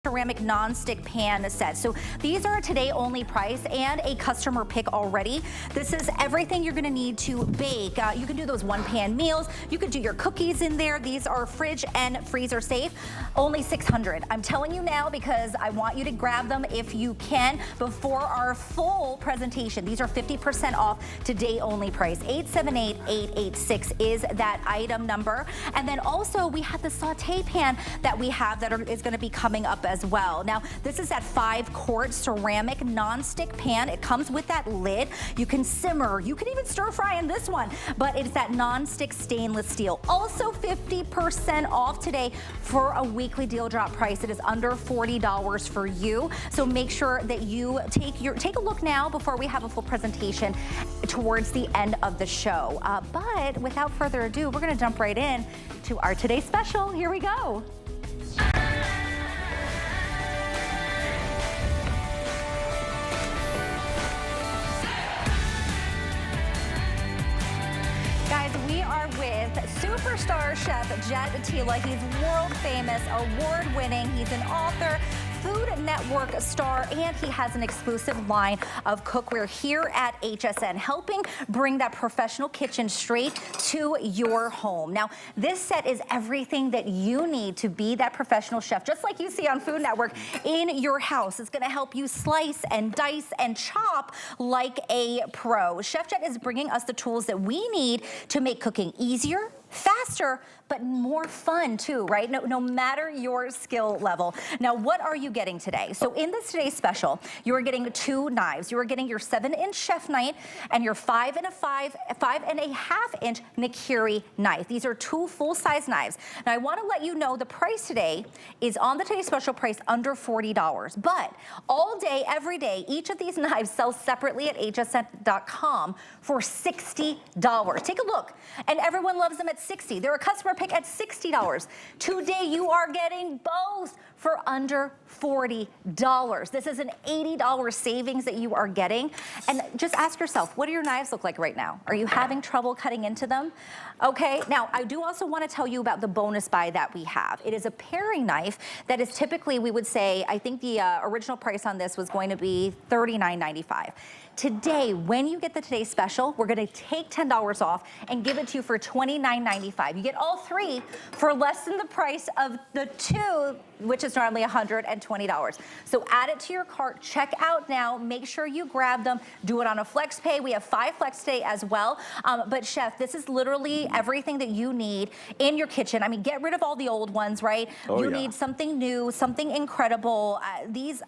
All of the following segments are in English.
ceramic non-stick pan set. So these are a today only price and a customer pick already. This is everything you're gonna need to bake. You can do those one pan meals. You could do your cookies in there. These are fridge and freezer safe. Only $600. I'm telling you now because I want you to grab them if you can before our full presentation. These are 50% off today only price. 878-886 is that item number. And then also we have the saute pan that we have that is gonna be coming up as well. Now, this is that 5-quart ceramic non-stick pan. It comes with that lid. You can simmer, you can even stir fry in this one, but it's that non-stick stainless steel. Also 50% off today for a weekly deal drop price. It is under $40 for you. So make sure that you take a look now before we have a full presentation towards the end of the show. But without further ado, we're gonna jump right in to our today's special. Here we go. We are with superstar chef Jet Tila. He's world famous, award winning. He's an author, Food Network star, and he has an exclusive line of cookware here at HSN, helping bring that professional kitchen straight to your home. Now, this set is everything that you need to be that professional chef, just like you see on Food Network in your house. It's gonna help you slice and dice and chop like a pro. Chef Jet is bringing us the tools that we need to make cooking easier, faster, but more fun too, right? No matter your skill level. Now, what are you getting today? So in this today's special, you are getting 2 knives. You are getting your 7-inch chef knife and your 5.5-inch Nikiri knife. These are 2 full-size knives. Now, I wanna let you know the price today is on the today's special price under $40, but all day, every day, each of these knives sell separately at hsn.com for $60. Take a look, and everyone loves them at $60. They're a customer pick at $60. Today you are getting both for under $40. This is an $80 savings that you are getting. And just ask yourself, what do your knives look like right now? Are you having trouble cutting into them? Okay, now I do also want to tell you about the bonus buy that we have. It is a paring knife that is typically, we would say, I think the original price on this was going to be $39.95. Today, when you get the today's special, we're gonna take $10 off and give it to you for $29.95. You get all 3 for less than the price of the 2, which is normally $120. So add it to your cart, check out now, make sure you grab them, do it on a flex pay. We have 5 flex pay as well. But chef, this is literally everything that you need in your kitchen. I mean, get rid of all the old ones, right? You need something new, something incredible. These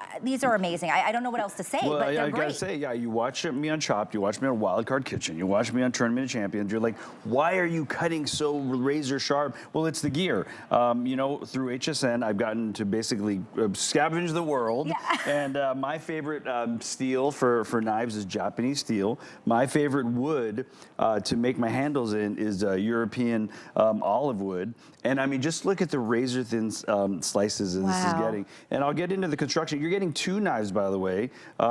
are amazing. I don't know what else to say, but they're great. I gotta say, yeah, you watch me on Chopped, you watch me on Wild Card Kitchen, you watch me on Tournament of Champions, you're like, why are you cutting so razor sharp? Well, it's the gear. You know, through HSN, I've gotten to basically scavenge the world. Yeah. And my favorite steel for knives is Japanese steel. My favorite wood to make my handles in is European olive wood. And I mean, just look at the razor thin slices that this is getting. And I'll get into the construction. You're getting 2 knives, by the way,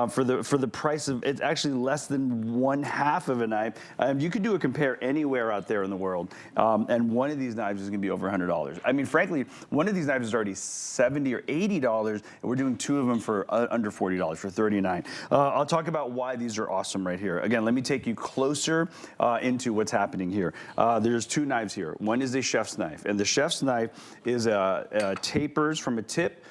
for the price of, it's actually less than 1/2 of a knife. You could do a compare anywhere out there in the world. And one of these knives is gonna be over $100. I mean, frankly, one of these knives is already $70 or $80, and we're doing 2 of them for under $40, for $39. I'll talk about why these are awesome right here. Again, let me take you closer into what's happening here. There's 2 knives here. One is a chef's knife, and the chef's knife is tapers from a tip,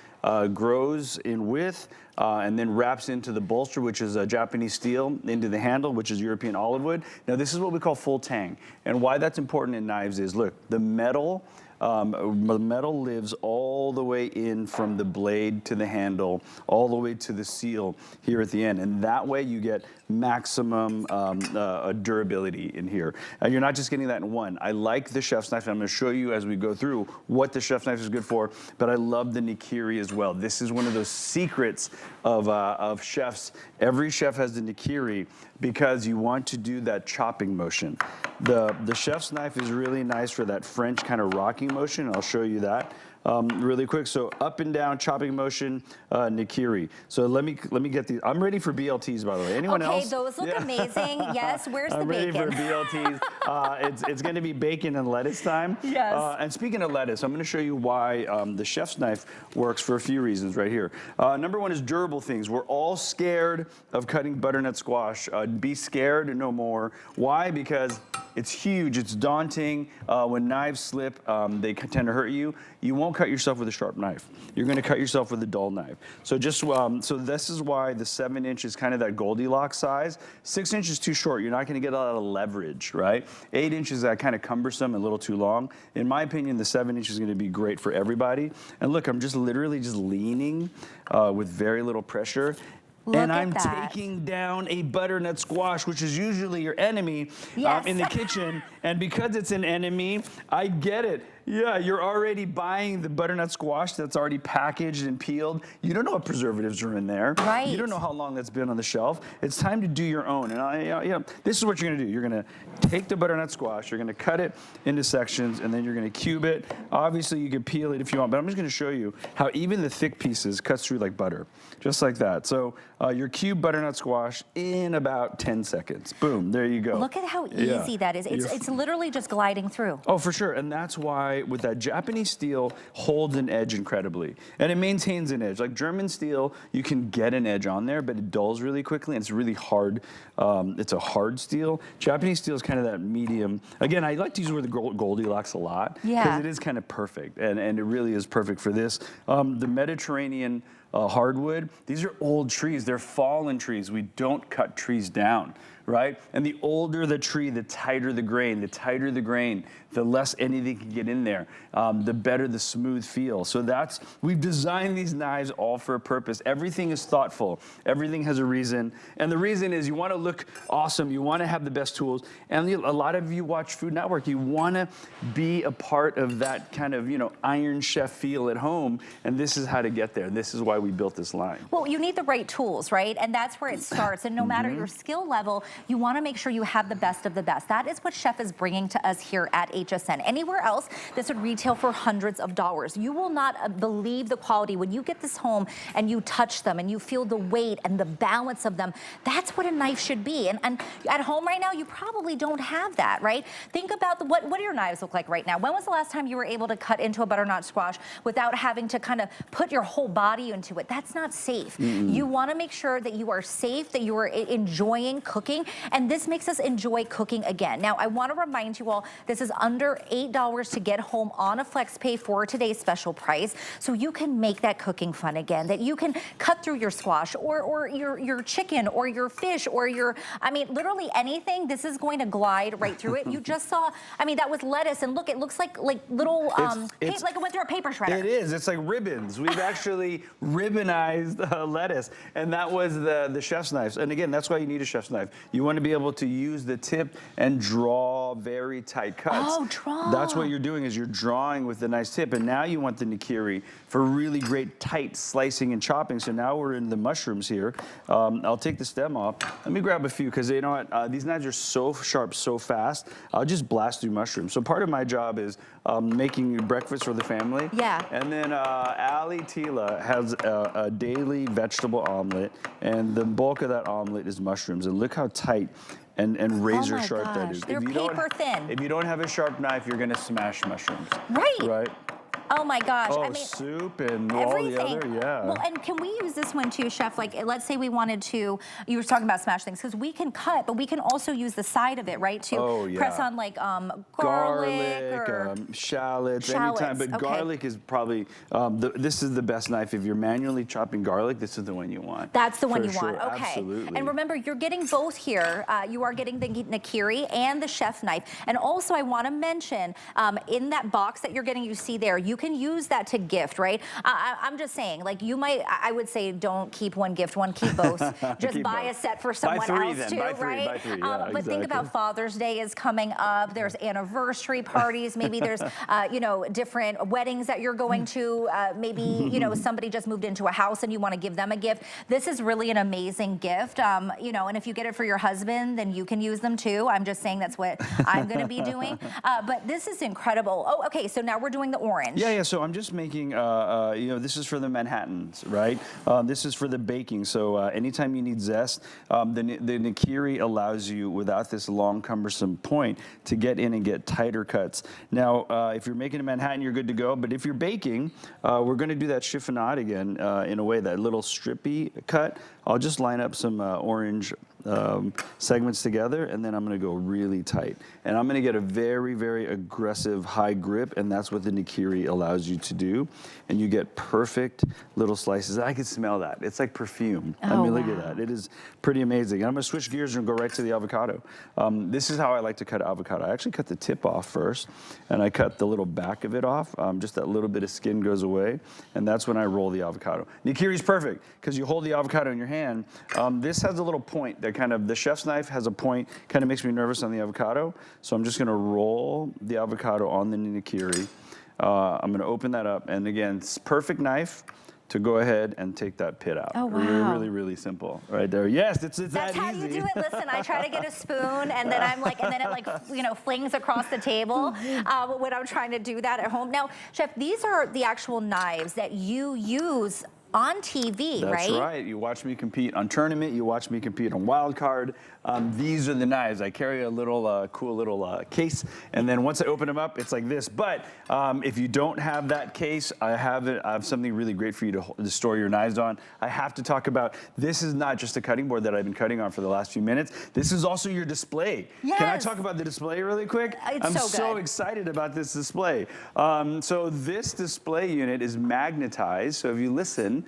grows in width, and then wraps into the bolster, which is Japanese steel, into the handle, which is European olive wood. Now, this is what we call full tang. And why that's important in knives is, look, the metal lives all the way in from the blade to the handle, all the way to the seal here at the end. And that way you get maximum durability in here. And you're not just getting that in one. I like the chef's knife. I'm gonna show you as we go through what the chef's knife is good for, but I love the Nikiri as well. This is one of those secrets of chefs. Every chef has the Nikiri because you want to do that chopping motion. The chef's knife is really nice for that French kind of rocking motion. I'll show you that. really quick. So up and down, chopping motion, Nikiri. So let me get these. I'm ready for BLTs, by the way. Anyone else? Okay, those look amazing. Yes, where's the bacon? I'm ready for BLTs. It's going to be bacon and lettuce time. Yes. And speaking of lettuce, I'm going to show you why the chef's knife works for a few reasons right here. Number one is durable things. We're all scared of cutting butternut squash. Be scared no more. Why? Because it's huge. It's daunting. When knives slip, they tend to hurt you. You won't cut yourself with a sharp knife. You're going to cut yourself with a dull knife. So just so this is why the 7-inch is kind of that Goldilocks size. 6 inches too short. You're not going to get a lot of leverage, right? 8 inches that kind of cumbersome, a little too long. In my opinion, the 7-inch is going to be great for everybody. And look, I'm just literally just leaning with very little pressure. And I'm taking down a butternut squash, which is usually your enemy in the kitchen. And because it's an enemy, I get it. Yeah, you're already buying the butternut squash that's already packaged and peeled. You don't know what preservatives are in there. Right. You don't know how long that's been on the shelf. It's time to do your own. And this is what you're gonna do. You're gonna take the butternut squash, you're gonna cut it into sections, and then you're gonna cube it. Obviously, you can peel it if you want, but I'm just gonna show you how even the thick pieces cuts through like butter, just like that. So your cubed butternut squash in about 10 seconds. Boom, there you go. Look at how easy that is. It's literally just gliding through. Oh, for sure, and that's why with that Japanese steel holds an edge incredibly, and it maintains an edge. Like German steel, you can get an edge on there, but it dulls really quickly, and it's really hard. It's a hard steel. Japanese steel is kind of that medium. Again, I like to use the word Goldilocks a lot because it is kind of perfect, and it really is perfect for this. The Mediterranean hardwood, these are old trees. They're fallen trees. We don't cut trees down, right? And the older the tree, the tighter the grain. The tighter the grain, the less anything can get in there, the better the smooth feel. So we've designed these knives all for a purpose. Everything is thoughtful. Everything has a reason. And the reason is you want to look awesome. You want to have the best tools. And a lot of you watch Food Network. You want to be a part of that kind of, Iron Chef feel at home. And this is how to get there. This is why we built this line. Well, you need the right tools, right? And that's where it starts. And no matter your skill level, you want to make sure you have the best of the best. That is what Chef is bringing to us here at HSN. Anywhere else, this would retail for hundreds of dollars. You will not believe the quality when you get this home and you touch them and you feel the weight and the balance of them. That's what a knife should be. And at home right now, you probably don't have that, right? Think about what do your knives look like right now? When was the last time you were able to cut into a butternut squash without having to kind of put your whole body into it? That's not safe. You want to make sure that you are safe, that you are enjoying cooking, and this makes us enjoy cooking again. Now, I want to remind you all, this is under $8 to get home on a FlexPay for today's special price, so you can make that cooking fun again, that you can cut through your squash or your chicken or your fish or literally anything. This is going to glide right through it. You just saw, that was lettuce, and look, it looks like little, like it went through a paper shredder. It is. It's like ribbons. We've actually ribbonized lettuce, and that was the chef's knives. And again, that's why you need a chef's knife. You want to be able to use the tip and draw very tight cuts. Oh, draw. That's what you're doing, is you're drawing with the nice tip, and now you want the Nikiri for really great tight slicing and chopping. So now we're in the mushrooms here. I'll take the stem off. Let me grab a few, because you know what? These knives are so sharp, so fast. I'll just blast through mushrooms. So part of my job is making breakfast for the family. Yeah. And then Tila has a daily vegetable omelet, and the bulk of that omelet is mushrooms. And look how tight and razor sharp that is. They're paper thin. If you don't have a sharp knife, you're gonna smash mushrooms. Right. Right. Oh my gosh. Oh, soup and everything. all the other, yeah. Well, and can we use this one too, Chef? Like, let's say we wanted to, you were talking about smash things, because we can cut, but we can also use the side of it, right? To press on like garlic or shallots, anytime. But garlic is probably, this is the best knife. If you're manually chopping garlic, this is the one you want. That's the one you want, okay. Absolutely. And remember, you're getting both here. You are getting the Nikiri and the chef knife. And also I want to mention, in that box that you're getting, you see there, you can use that to gift, right? I'm just saying, like, you might, I would say don't keep one gift, keep both. Just buy a set for someone else too, right? Buy three, but think about Father's Day is coming up. There's anniversary parties. Maybe there's, different weddings that you're going to. Maybe, somebody just moved into a house and you want to give them a gift. This is really an amazing gift. And if you get it for your husband, then you can use them too. I'm just saying that's what I'm going to be doing. But this is incredible. Oh, okay. So now we're doing the orange. Yeah. So I'm just making, this is for the Manhattans, right? This is for the baking. So anytime you need zest, the nigiri allows you, without this long, cumbersome point, to get in and get tighter cuts. Now, if you're making a Manhattan, you're good to go. But if you're baking, we're going to do that chiffonade again in a way, that little strippy cut. I'll just line up some orange segments together, and then I'm going to go really tight. And I'm going to get a very, very aggressive high grip, and that's what the nigiri allows you to do. And you get perfect little slices. I can smell that. It's like perfume. I mean, look at that. It is pretty amazing. And I'm going to switch gears and go right to the avocado. This is how I like to cut avocado. I actually cut the tip off first, and I cut the little back of it off. Just that little bit of skin goes away, and that's when I roll the avocado. Nigiri is perfect because you hold the avocado in your hand. This has a little point that kind of, the chef's knife has a point, kind of makes me nervous on the avocado. So I'm just going to roll the avocado on the nigiri. I'm going to open that up, and again, it's perfect knife to go ahead and take that pit out. Oh, wow. Really, really simple right there. Yes, it's That's that how easy. you do it. Listen, I try to get a spoon, and then I'm like, and then it like, flings across the table when I'm trying to do that at home. Now, Chef, these are the actual knives that you use on TV, right? That's right. You watch me compete on Tournament. You watch me compete on Wild Card. These are the knives. I carry a little cool little case, and then once I open them up, it's like this. But if you don't have that case, I have something really great for you to store your knives on. I have to talk about, this is not just a cutting board that I've been cutting on for the last few minutes. This is also your display. Yes. Can I talk about the display really quick? I'm so excited about this display. So this display unit is magnetized. So if you listen,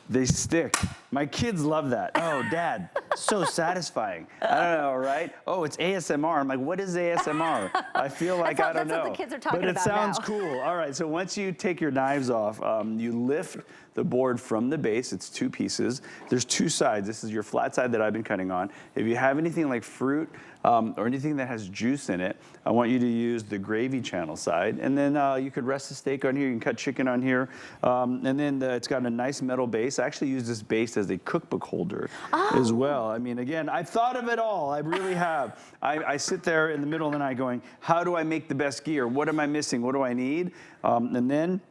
they stick. My kids love that. Oh, Dad, so satisfying. I don't know, right? Oh, it's ASMR. I'm like, what is ASMR? I feel like I don't know. That's what the kids are talking about. But it sounds now. cool. All right, so once you take your knives off, you lift the board from the base. It's 2 pieces. There's 2 sides. This is your flat side that I've been cutting on. If you have anything like fruit or anything that has juice in it, I want you to use the gravy channel side. And then you could rest the steak on here. You can cut chicken on here. And then it's got a nice metal base. I actually use this base as a cookbook holder as well. I mean, again, I thought of it all. I really have. I sit there in the middle of the night going, how do I make the best gear? What am I missing? What do I need? And then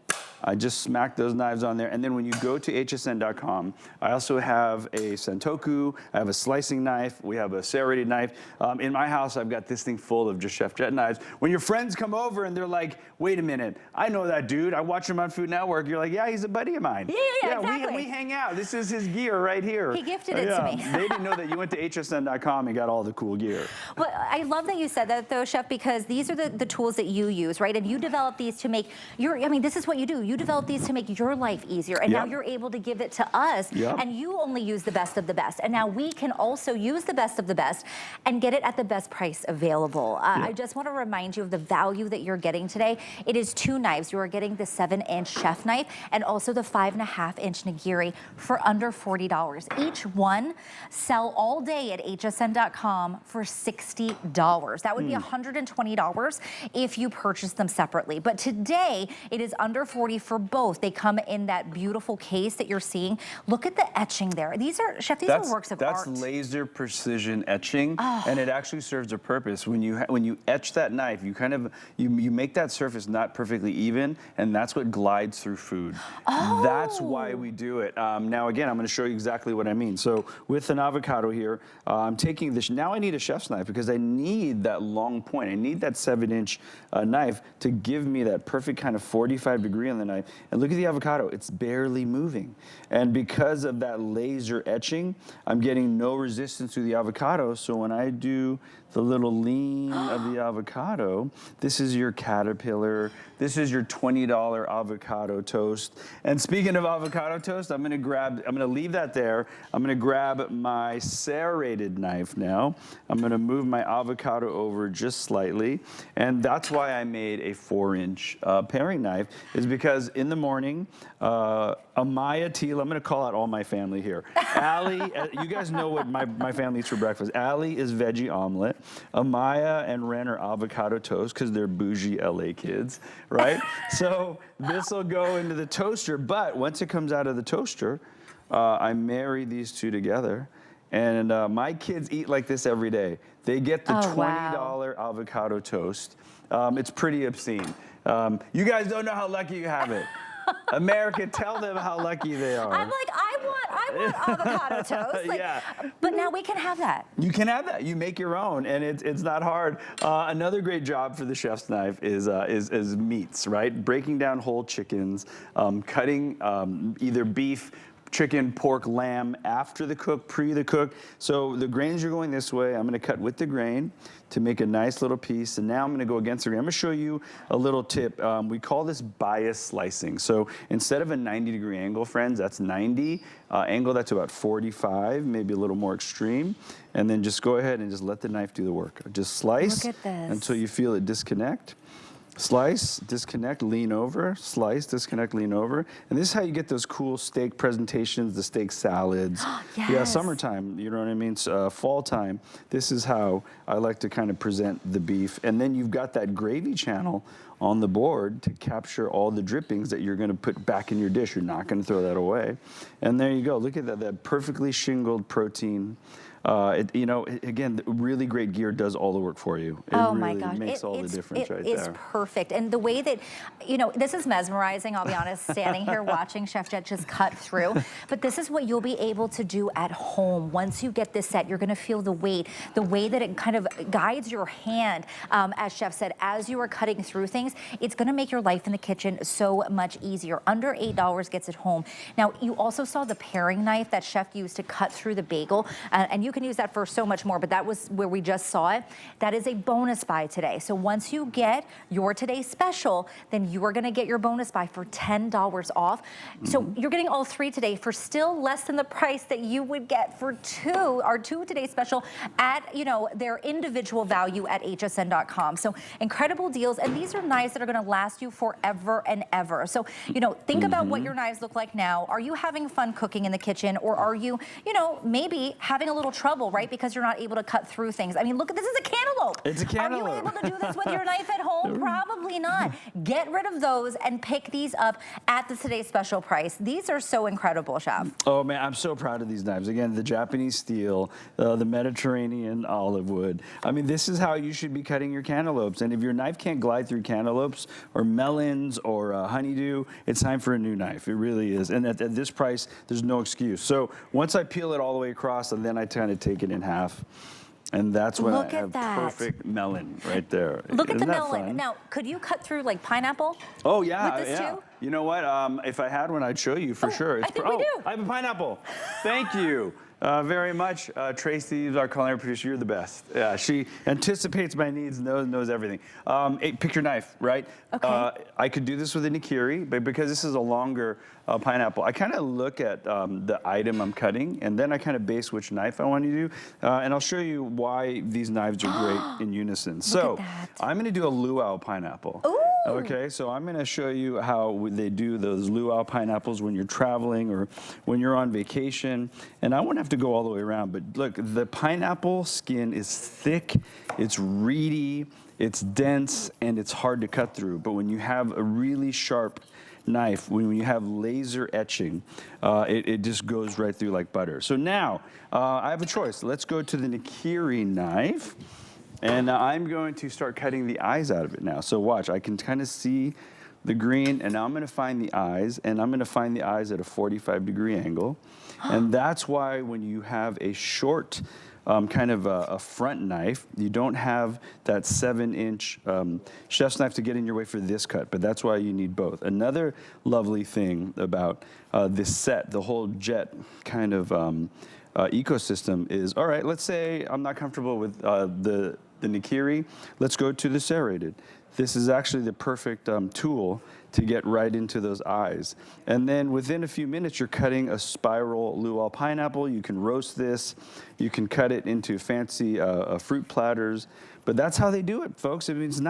I just smack those knives on there. And then when you go to hsn.com, I also have a santoku, I have a slicing knife, we have a serrated knife. In my house, I've got this thing full of just Chef Jet knives. When your friends come over and they're like, wait a minute, I know that dude. I watch him on Food Network. You're like, yeah, he's a buddy of mine. Yeah, exactly. We hang out. This is his gear right here. He gifted it to me. They didn't know that you went to hsn.com and got all the cool gear. Well, I love that you said that, though, Chef, because these are the tools that you use, right? And you develop these to make this is what you do. You develop these to make your life easier, and now you're able to give it to us, and you only use the best of the best. And now we can also use the best of the best and get it at the best price available. I just want to remind you of the value that you're getting today. It is 2 knives. You are getting the 7-inch chef knife and also the 5.5-inch nigiri for under $40. Each one sell all day at hsn.com for $60. That would be $120 if you purchase them separately. But today, it is under $40 for both. They come in that beautiful case that you're seeing. Look at the etching there. These are, Chef, these are works of art. That's laser precision etching, and it actually serves a purpose. When you etch that knife, you kind of, you make that surface not perfectly even, and that's what glides through food. That's why we do it. Now, again, I'm going to show you exactly what I mean. So with an avocado here, I'm taking this. Now I need a chef's knife because I need that long point. I need that 7-inch knife to give me that perfect kind of 45-degree on the knife. And look at the avocado. It's barely moving. And because of that laser etching, I'm getting no resistance to the avocado. So when I do the little lean of the avocado, this is your caterpillar. This is your $20 avocado toast. And speaking of avocado toast, I'm gonna leave that there. I'm gonna grab my serrated knife now. I'm gonna move my avocado over just slightly. And that's why I made a 4-inch paring knife, is because in the morning, Amaya, Tila, I'm gonna call out all my family here. Allie, you guys know what my family eats for breakfast. Allie is veggie omelet. Amaya and Ren are avocado toast because they're bougie LA kids, right? So this will go into the toaster, but once it comes out of the toaster, I marry these 2 together. And my kids eat like this every day. They get the $20 avocado toast. It's pretty obscene. You guys don't know how lucky you have it. America, tell them how lucky they are. I'm like, I want avocado toast. Like, Yeah. But now we can have that. You can have that. You make your own, and it's not hard. Another great job for the chef's knife is meats, right? Breaking down whole chickens, cutting either beef, chicken, pork, lamb after the cook, pre the cook. So the grains are going this way. I'm going to cut with the grain to make a nice little piece. And now I'm going to go against the grain. I'm going to show you a little tip. We call this bias slicing. So instead of a 90-degree angle, friends, that's 90. Angle, that's about 45, maybe a little more extreme. And then just go ahead and just let the knife do the work. Just slice until you feel it disconnect. Slice, disconnect, lean over, slice, disconnect, lean over. And this is how you get those cool steak presentations, the steak salads. Yes. Yeah, summertime, you know what I mean? Fall time. This is how I like to kind of present the beef. And then you've got that gravy channel on the board to capture all the drippings that you're gonna put back in your dish. You're not gonna throw that away. And there you go, look at that perfectly shingled protein. You know, again, really great gear does all the work for you. It oh really my gosh, makes all the difference right there. It is perfect. And the way that, you know, this is mesmerizing, I'll be honest, standing here watching Chef Jet just cut through. But this is what you'll be able to do at home. Once you get this set, you're gonna feel the weight, the way that it kind of guides your hand, as Chef said, as you are cutting through things. It's gonna make your life in the kitchen so much easier. Under $8 gets it home. Now, you also saw the paring knife that Chef used to cut through the bagel, and you can use that for so much more, but that was where we just saw it. That is a bonus buy today. So once you get your today's special, then you are gonna get your bonus buy for $10 off. So you're getting all three today for still less than the price that you would get for our two today's special at, you know, their individual value at hsn.com. So incredible deals, and these are knives that are gonna last you forever and ever. So, you know, think about what your knives look like now. Are you having fun cooking in the kitchen, or are you, you know, maybe having a little trouble, right? Because you're not able to cut through things. I mean, look, this is a cantaloupe. It's a cantaloupe. Are you able to do this with your knife at home? Probably not. Get rid of those and pick these up at the today's special price. These are so incredible, Chef. Oh man, I'm so proud of these knives. Again, the Japanese steel, the Mediterranean olive wood. I mean, this is how you should be cutting your cantaloupes. And if your knife can't glide through cantaloupes or melons or honeydew, it's time for a new knife. It really is. And at this price, there's no excuse. So once I peel it all the way across, and then I kind of take it in half. And that's when I have perfect melon right there. Look at the melon. Fun? Now, could you cut through like pineapple? Oh yeah, with this yeah. too? You know what? If I had one, I'd show you for sure. I think we do. I have a pineapple. Thank you very much, Tracy, our culinary producer. You're the best. Yeah, she anticipates my needs, knows everything. Pick your knife, right? Okay. I could do this with a nikiri, but because this is a longer pineapple, I kind of look at the item I'm cutting, and then I kind of base which knife I want to do. And I'll show you why these knives are great in unison. So I'm going to do a luau pineapple. Ooh. Okay, so I'm going to show you how they do those luau pineapples when you're traveling or when you're on vacation. And I won't have to go all the way around, but look, the pineapple skin is thick, it's reedy, it's dense, and it's hard to cut through. But when you have a really sharp knife, when you have laser etching, it just goes right through like butter. So now, I have a choice. Let's go to the nikiri knife. And I'm going to start cutting the eyes out of it now. So watch, I can kind of see the green, and now I'm going to find the eyes, and I'm going to find the eyes at a 45-degree angle. And that's why when you have a short kind of a front knife, you don't have that 7-inch chef's knife to get in your way for this cut, but that's why you need both. Another lovely thing about this set, the whole Jet kind of ecosystem is, all right, let's say I'm not comfortable with the nikiri, let's go to the serrated. This is actually the perfect tool to get right into those eyes. And then within a few minutes, you're cutting a spiral luau pineapple. You can roast this. You can cut it into fancy fruit platters. But that's how they do it, folks. I mean, it's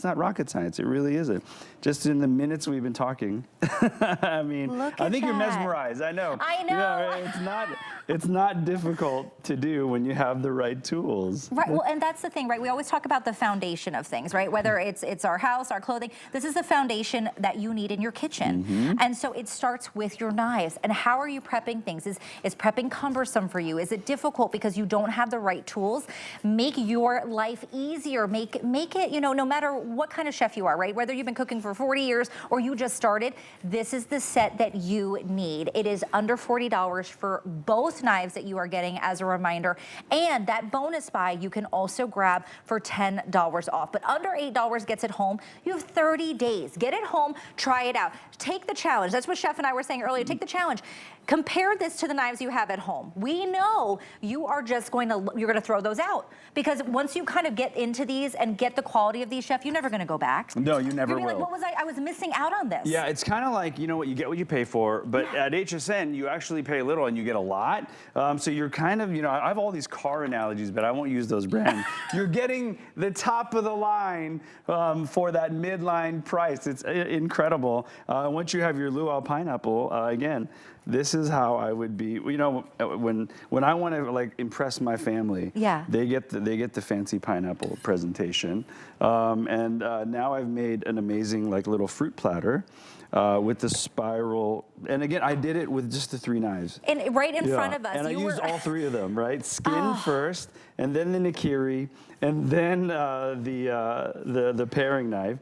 not rocket science. It really isn't. Just in the minutes we've been talking. I mean, I think you're mesmerized. I know. I know. Yeah, right? It's not difficult to do when you have the right tools. Right. Well, and that's the thing, right? We always talk about the foundation of things, right? Whether it's our house, our clothing. This is the foundation that you need in your kitchen. And so it starts with your knives. And how are you prepping things? Is prepping cumbersome for you? Is it difficult because you don't have the right tools? Make your life easier. Make it, you know, no matter what kind of chef you are, right? Whether you've been cooking for 40 years or you just started, this is the set that you need. It is under $40 for both knives that you are getting as a reminder. And that bonus buy you can also grab for $10 off. But under $8 gets it home. You have 30 days. Get it home, try it out. Take the challenge. That's what Chef and I were saying earlier. Take the challenge. Compare this to the knives you have at home. We know you are just going to, you're going to throw those out, because once you kind of get into these and get the quality of these, Chef, you're never going to go back. No, you never will. Like, what was I was missing out on this. Yeah, it's kind of like, you know what, you get what you pay for, but at HSN, you actually pay little and you get a lot. So you're kind of, you know, I have all these car analogies, but I won't use those brands. You're getting the top of the line for that midline price. It's incredible. Once you have your luau pineapple, again, this is how I would be. You know, when I want to like impress my family, yeah, they get the fancy pineapple presentation. Now I've made an amazing like little fruit platter with the spiral. And again, I did it with just the 3 knives. And right in front of us. And I used all 3 of them, right? Skin first, and then the nikiri, and then the paring knife,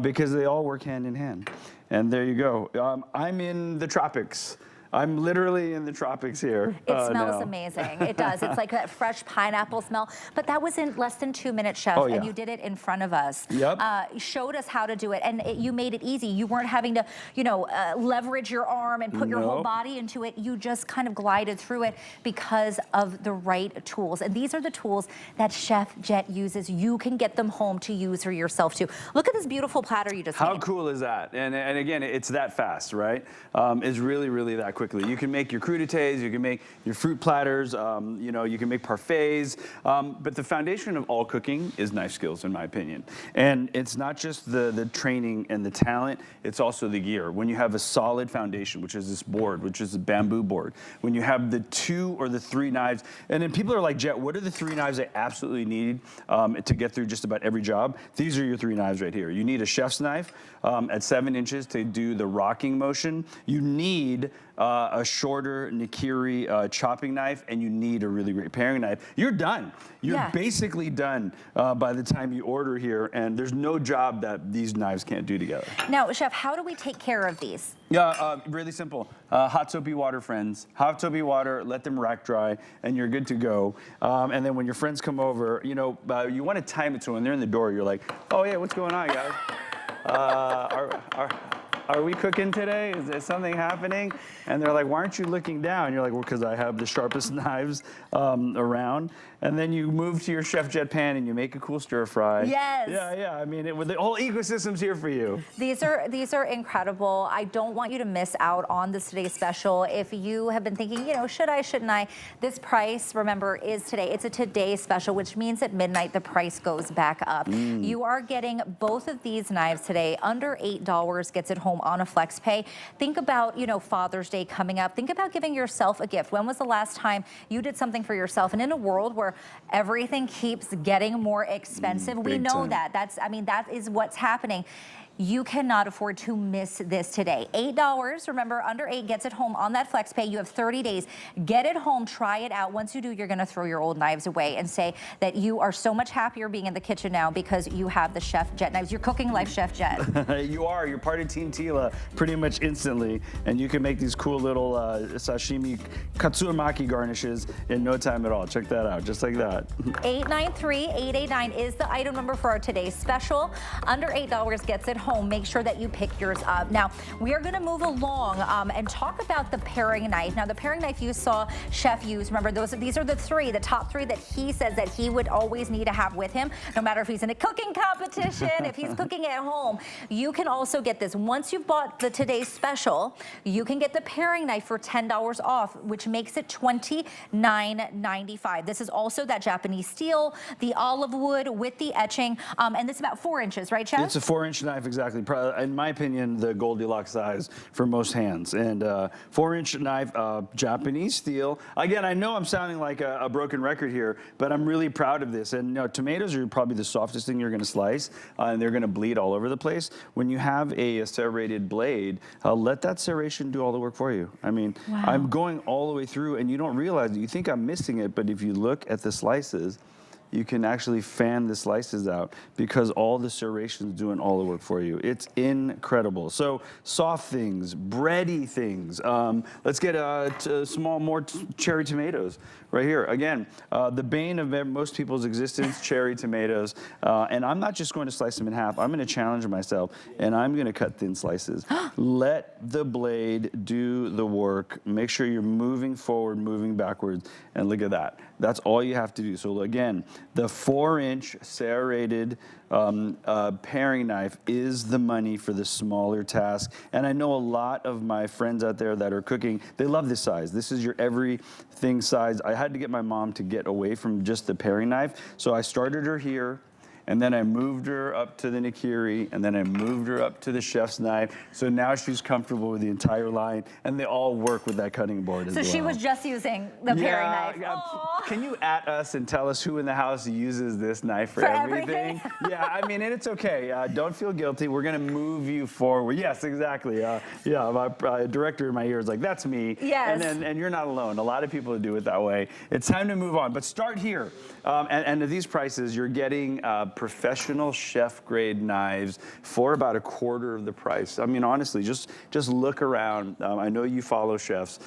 because they all work hand in hand. And there you go. I'm in the tropics. I'm literally in the tropics here. It smells now. amazing. It does. It's like that fresh pineapple smell. But that was in less than 2 minutes, Chef, and you did it in front of us. Yep. Showed us how to do it, and you made it easy. You weren't having to, you know, leverage your arm and put your whole body into it. You just kind of glided through it because of the right tools. And these are the tools that Chef Jet uses. You can get them home to use for yourself too. Look at this beautiful platter you just made. How cool is that? And again, it's that fast, right? It's really, really that quickly. You can make your crudités, you can make your fruit platters, you know, you can make parfaits. But the foundation of all cooking is knife skills, in my opinion. And it's not just the training and the talent, it's also the gear. When you have a solid foundation, which is this board, which is a bamboo board, when you have the 2 or the 3 knives, and then people are like, Jet, what are the 3 knives I absolutely need to get through just about every job? These are your 3 knives right here. You need a chef's knife at 7 inches to do the rocking motion. You need a shorter nikiri chopping knife, and you need a really great paring knife. You're done. You're basically done by the time you order here, and there's no job that these knives can't do together. Now, Chef, how do we take care of these? Yeah, really simple. Hot soapy water, friends. Hot soapy water, let them rack dry, and you're good to go. And then when your friends come over, you know, you want to time it so when they're in the door, you're like, oh yeah, what's going on, guys? Are we cooking today? Is there something happening? And they're like, why aren't you looking down? You're like, well, because I have the sharpest knives around. And then you move to your Chef Jet pan and you make a cool stir fry. Yes. Yeah. I mean, the whole ecosystem's here for you. These are incredible. I don't want you to miss out on this today's special. If you have been thinking, you know, should I, shouldn't I? This price, remember, is today. It's a today special, which means at midnight the price goes back up. You are getting both of these knives today under $8. Gets it home on a flex pay. Think about, you know, Father's Day coming up. Think about giving yourself a gift. When was the last time you did something for yourself? And in a world where everything keeps getting more expensive, we know that. That is what's happening. You cannot afford to miss this today. $8, remember, under 8 gets it home on that flex pay. You have 30 days. Get it home, try it out. Once you do, you're gonna throw your old knives away and say that you are so much happier being in the kitchen now because you have the Chef Jet knives. You're cooking like Chef Jet. You are. You're part of Team Tila pretty much instantly, and you can make these cool little sashimi katsumaki garnishes in no time at all. Check that out, just like that. 893-889 is the item number for our today's special. Under $8 gets it home. Make sure that you pick yours up. Now, we are going to move along and talk about the paring knife. Now, the paring knife you saw Chef use, remember, these are the top 3 that he says that he would always need to have with him, no matter if he's in a cooking competition, if he's cooking at home. You can also get this. Once you've bought the today's special, you can get the paring knife for $10 off, which makes it $29.95. This is also that Japanese steel, the olive wood with the etching, and this is about 4 inches, right, Chef? It's a 4-inch knife, exactly. exactly. In my opinion, the Goldilocks size for most hands. And 4-inch knife, Japanese steel. Again, I know I'm sounding like a broken record here, but I'm really proud of this. And tomatoes are probably the softest thing you're going to slice, and they're going to bleed all over the place. When you have a serrated blade, let that serration do all the work for you. I mean, wow. I'm going all the way through, and you don't realize it. You think I'm missing it, but if you look at the slices, you can actually fan the slices out because all the serration's doing all the work for you. It's incredible. So soft things, bready things. Let's get more cherry tomatoes right here. Again, the bane of most people's existence, cherry tomatoes. And I'm not just going to slice them in half. I'm going to challenge myself, and I'm going to cut thin slices. Let the blade do the work. Make sure you're moving forward, moving backwards, and look at that. That's all you have to do. So again, the 4-inch serrated paring knife is the money for the smaller task. And I know a lot of my friends out there that are cooking, they love this size. This is your everything size. I had to get my mom to get away from just the paring knife. So I started her here, and then I moved her up to the Nikiri, and then I moved her up to the chef's knife. So now she's comfortable with the entire line, and they all work with that cutting board as well. So she was just using the paring knife. Can you at us and tell us who in the house uses this knife for everything? Yeah, I mean, and it's okay. Don't feel guilty. We're gonna move you forward. Yes, exactly. My director in my ear is like, that's me. Yes. And you're not alone. A lot of people do it that way. It's time to move on, but start here. And at these prices, you're getting professional chef grade knives for about a quarter of the price. I mean, honestly, just look around. I know you follow chefs.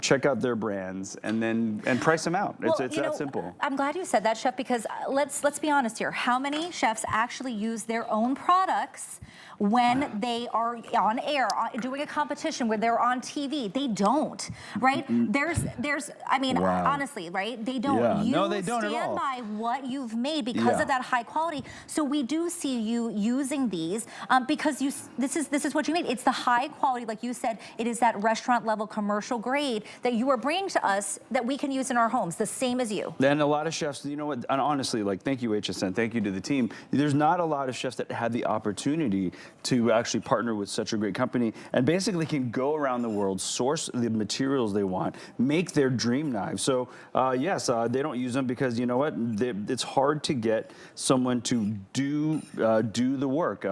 Check out their brands and price them out. It's that simple. I'm glad you said that, Chef, because let's be honest here. How many chefs actually use their own products when they are on air, doing a competition where they're on TV? They don't, right? I mean, honestly, right? They don't. Yeah. You no, they don't at all. stand by what you've made because of that high quality. So we do see you using these because this is what you made. It's the high quality, like you said. It is that restaurant level commercial grade that you are bringing to us that we can use in our homes, the same as you. And a lot of chefs, you know what? And honestly, like, thank you, HSN. Thank you to the team. There's not a lot of chefs that had the opportunity to actually partner with such a great company and basically can go around the world, source the materials they want, make their dream knives. So yes, they don't use them because, you know what, it's hard to get someone to do the work.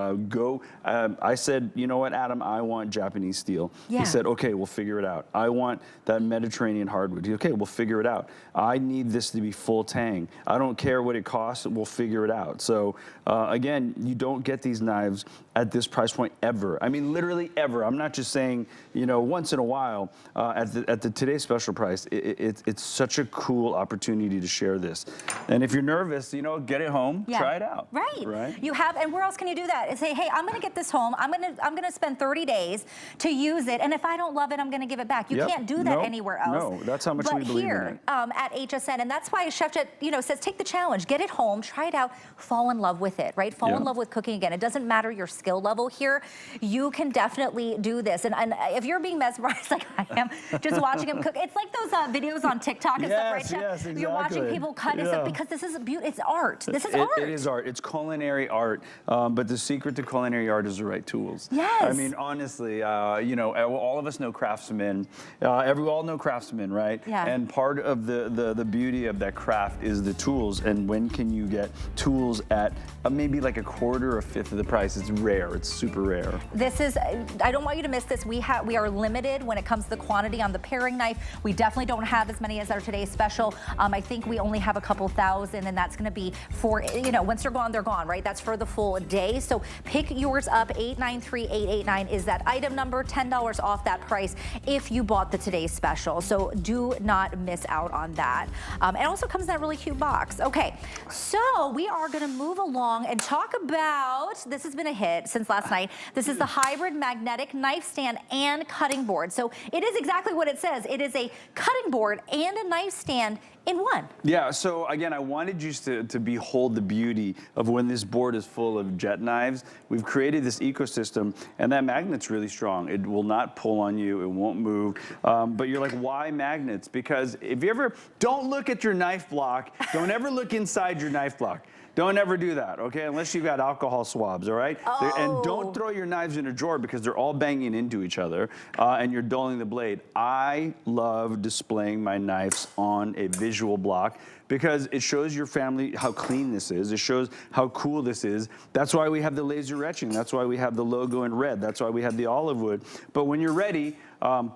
I said, you know what, Adam, I want Japanese steel. Yeah. He said, okay, we'll figure it out. I want that Mediterranean hardwood. Okay, we'll figure it out. I need this to be full tang. I don't care what it costs, we'll figure it out. So again, you don't get these knives at this price point ever. I mean, literally ever. I'm not just saying, you know, once in a while. At the today's special price, it's such a cool opportunity to share this. And if you're nervous, you know, get it home, try it out. Right. You have, and where else can you do that? And say, hey, I'm gonna get this home. I'm gonna spend 30 days to use it, and if I don't love it, I'm gonna give it back. You can't do that anywhere else. No, that's how much we believe in it. At HSN, and that's why Chef Jet, you know, says take the challenge, get it home, try it out, fall in love with it, right? Fall in love with cooking again. It doesn't matter your skill level here. You can definitely do this. And if you're being mesmerized like I am, just watching him cook, it's like those videos on TikTok and stuff, right, Chef? Yes, exactly. You're watching people cut and stuff because this is it's art. This is art. It is art. It's culinary art. But the secret to culinary art is the right tools. Yes. I mean, honestly, you know, all of us know craftsmen. We all know craftsmen, right? Yeah. And part of the beauty of that craft is the tools. And when can you get tools at maybe like a quarter or a fifth of the price? It's rare. It's super rare. This is, I don't want you to miss this. We are limited when it comes to the quantity on the paring knife. We definitely don't have as many as our today's special. I think we only have a couple thousand, and that's going to be for, you know, once they're gone, right? That's for the full day. So pick yours up. 893889 is that item number. $10 off that price if you bought the today's special. So do not miss out on that. It also comes in that really cute box. Okay, so we are going to move along and talk about, this has been a hit since last night. This is the hybrid magnetic knife stand and cutting board. So it is exactly what it says. It is a cutting board and a knife stand in one. Yeah, so again, I wanted you to behold the beauty of when this board is full of jet knives. We've created this ecosystem, and that magnet's really strong. It will not pull on you, it won't move. But you're like, why magnets? Because if you ever, don't look at your knife block, don't ever look inside your knife block. Don't ever do that, okay? Unless you've got alcohol swabs, all right? And don't throw your knives in a drawer because they're all banging into each other and you're dulling the blade. I love displaying my knives on a visual block because it shows your family how clean this is. It shows how cool this is. That's why we have the laser etching. That's why we have the logo in red. That's why we have the olive wood. But when you're ready,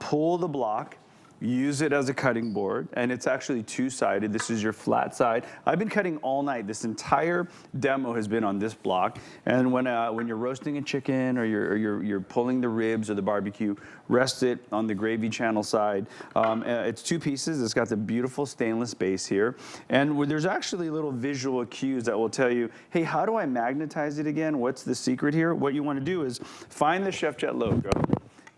pull the block, use it as a cutting board, and it's actually two-sided. This is your flat side. I've been cutting all night. This entire demo has been on this block. And when you're roasting a chicken or you're pulling the ribs or the barbecue, rest it on the gravy channel side. It's two pieces. It's got the beautiful stainless base here. And there's actually little visual cues that will tell you, hey, how do I magnetize it again? What's the secret here? What you want to do is find the Chef Jet logo.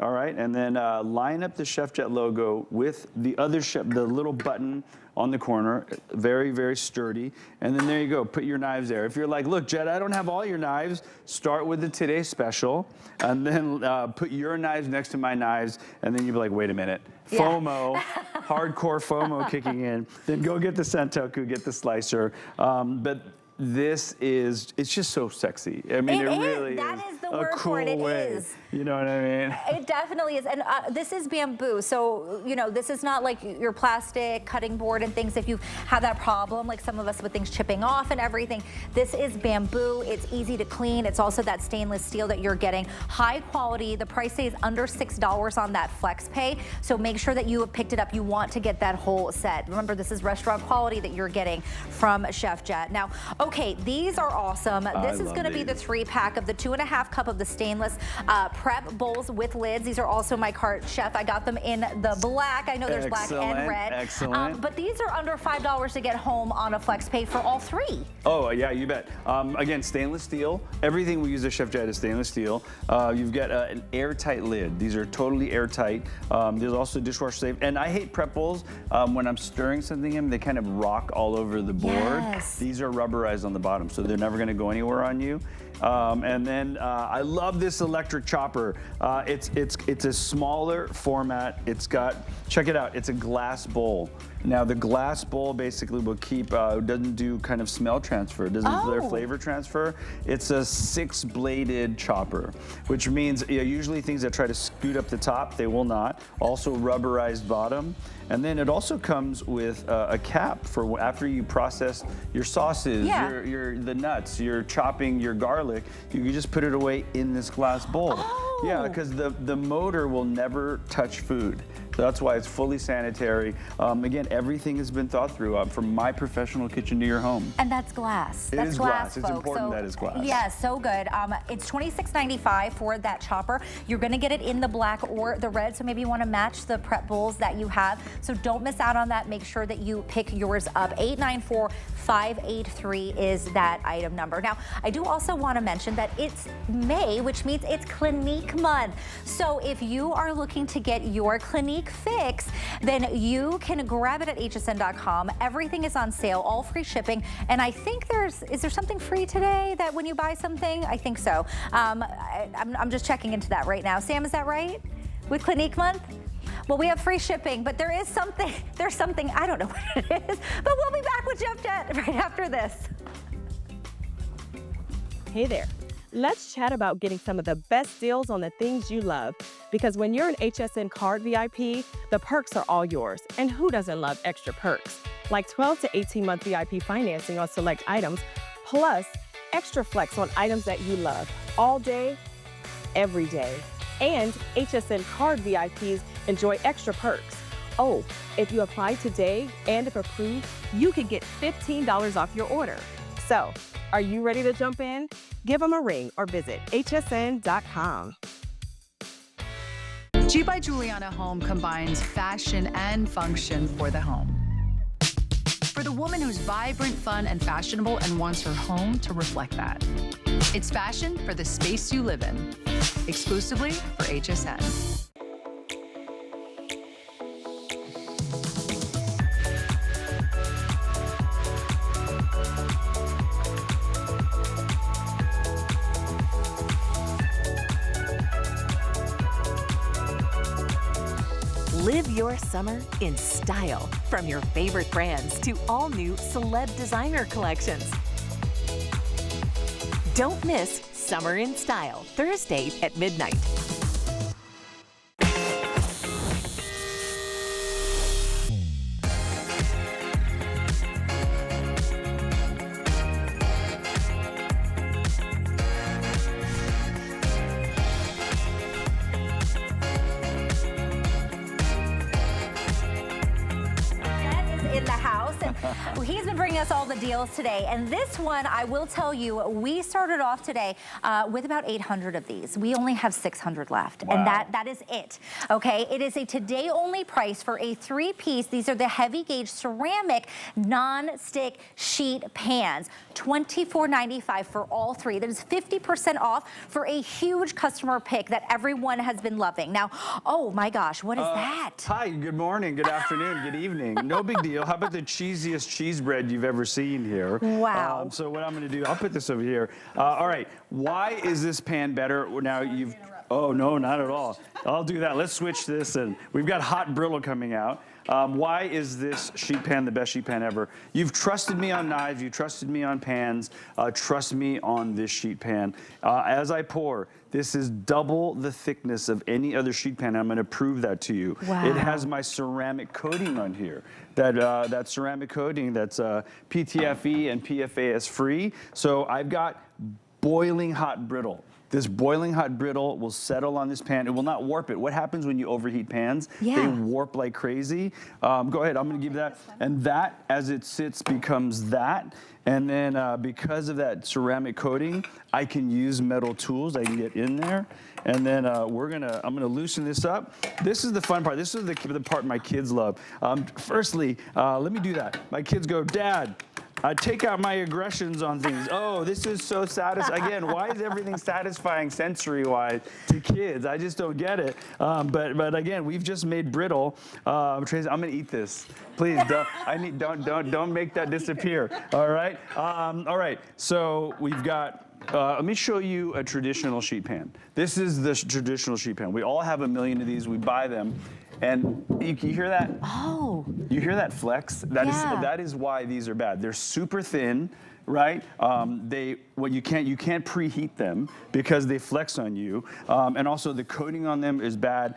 All right, and then line up the Chef Jet logo with the other the little button on the corner, very, very sturdy. And then there you go, put your knives there. If you're like, look, Jet, I don't have all your knives, start with the Today Special, and then put your knives next to my knives, and then you'll be like, wait a minute. Yeah. FOMO, hardcore FOMO kicking in. Then go get the Sentoku, get the slicer. But this is, it's just so sexy. I mean, it really is. That is the a word cool for it. It way. is. You know what I mean? It definitely is. And this is bamboo. So, you know, this is not like your plastic cutting board and things. If you have that problem, like some of us with things chipping off and everything, this is bamboo. It's easy to clean. It's also that stainless steel that you're getting. High quality. The price is under $6 on that flex pay. So make sure that you have picked it up. You want to get that whole set. Remember, this is restaurant quality that you're getting from Chef Jet. Now, okay, these are awesome. This is going to be the 3-pack of the 2.5 cup of the stainless prep bowls with lids. These are also my cart, Chef. I got them in the black. I know there's black and red. Excellent. But these are under $5 to get home on a flex pay for all three. Oh, yeah, you bet. Again, stainless steel. Everything we use at Chef Jet is stainless steel. You've got an airtight lid. These are totally airtight. There's also dishwasher safe. And I hate prep bowls. When I'm stirring something in, they kind of rock all over the board. Yes. These are rubberized on the bottom, so they're never going to go anywhere on you. And then I love this electric chopper. It's a smaller format. It's got, check it out, it's a glass bowl. Now the glass bowl basically will keep, doesn't do kind of smell transfer, doesn't do flavor transfer. It's a 6-bladed chopper, which means usually things that try to scoot up the top, they will not. Also rubberized bottom. And then it also comes with a cap for after you process your sauces, the nuts, you're chopping your garlic, you can just put it away in this glass bowl. Yeah, because the motor will never touch food. So that's why it's fully sanitary. Again, everything has been thought through from my professional kitchen to your home. And that's glass. That's glass. Folks. It's important that it's glass. Yeah, so good. It's $26.95 for that chopper. You're going to get it in the black or the red, so maybe you want to match the prep bowls that you have. So don't miss out on that. Make sure that you pick yours up. 894-583 is that item number. Now, I do also want to mention that it's May, which means it's Clinique month. So if you are looking to get your Clinique fix, then you can grab it at hsn.com. Everything is on sale, all free shipping. And I think is there something free today that when you buy something? I think so. I'm just checking into that right now. Sam, is that right? With Clinique month? Well, we have free shipping, but there's something, I don't know what it is, but we'll be back with Chef Jet right after this. Hey there. Let's chat about getting some of the best deals on the things you love. Because when you're an HSN card VIP, the perks are all yours. And who doesn't love extra perks? Like 12 to 18-month VIP financing on select items, plus extra flex on items that you love all day, every day. And HSN card VIPs enjoy extra perks. Oh, if you apply today and if approved, you can get $15 off your order. So, are you ready to jump in? Give them a ring or visit hsn.com. G by Giuliana Home combines fashion and function for the home. For the woman who's vibrant, fun, and fashionable and wants her home to reflect that. It's fashion for the space you live in, exclusively for HSN. Live your summer in style, from your favorite brands to all new celeb designer collections. Don't miss Summer in Style, Thursday at midnight. In the house, and he's been bringing us all the deals today. And this one, I will tell you, we started off today with about 800 of these. We only have 600 left, wow. and that is it. Okay, it is a today only price for a 3-piece. These are the heavy gauge ceramic non-stick sheet pans. $24.95 for all 3. That is 50% off for a huge customer pick that everyone has been loving. Now, oh my gosh, what is that? Hi, good morning, good afternoon, good evening. No big deal. How about the cheesiest cheese bread you've ever seen here? Wow. So what I'm going to do, I'll put this over here. All right, why is this pan better? Now you've, oh no, not at all. I'll do that. Let's switch this, and we've got hot brittle coming out. Why is this sheet pan the best sheet pan ever? You've trusted me on knives, you trusted me on pans, trust me on this sheet pan. As I pour, this is double the thickness of any other sheet pan. I'm gonna prove that to you. Wow. It has my ceramic coating on here. That ceramic coating that's PTFE and PFAS free. So I've got boiling hot brittle. This boiling hot brittle will settle on this pan. It will not warp it. What happens when you overheat pans? Yeah. They warp like crazy. Go ahead, I'm gonna give that. And that, as it sits, becomes that. And then because of that ceramic coating, I can use metal tools. I can get in there. And then I'm gonna loosen this up. This is the fun part. This is the part my kids love. Firstly, let me do that. My kids go, Dad, take out my aggressions on things. Oh, this is so satisfying. Again, why is everything satisfying sensory-wise to kids? I just don't get it. But again, we've just made brittle. Tracy, I'm gonna eat this. Please, don't make that disappear. All right. All right. So we've got. Let me show you a traditional sheet pan. This is the traditional sheet pan. We all have a million of these. We buy them. And you hear that? Oh. You hear that flex? That is why these are bad. They're super thin, right? You can't preheat them because they flex on you. And also the coating on them is bad.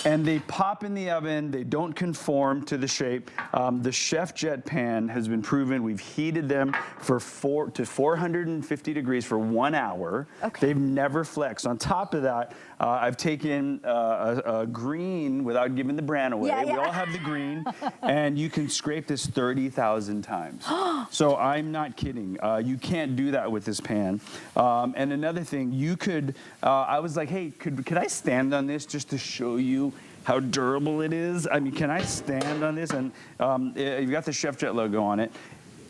And they pop in the oven. They don't conform to the shape. The Chef Jet pan has been proven. We've heated them for 450 degrees for 1 hour. Okay. They've never flexed. On top of that, I've taken a green without giving the brand away. Yeah, yeah. We all have the green, and you can scrape this 30,000 times. So I'm not kidding. You can't do that with this pan. And another thing, you could, I was like, hey, could I stand on this just to show you how durable it is? I mean, can I stand on this? And you've got the Chef Jet logo on it.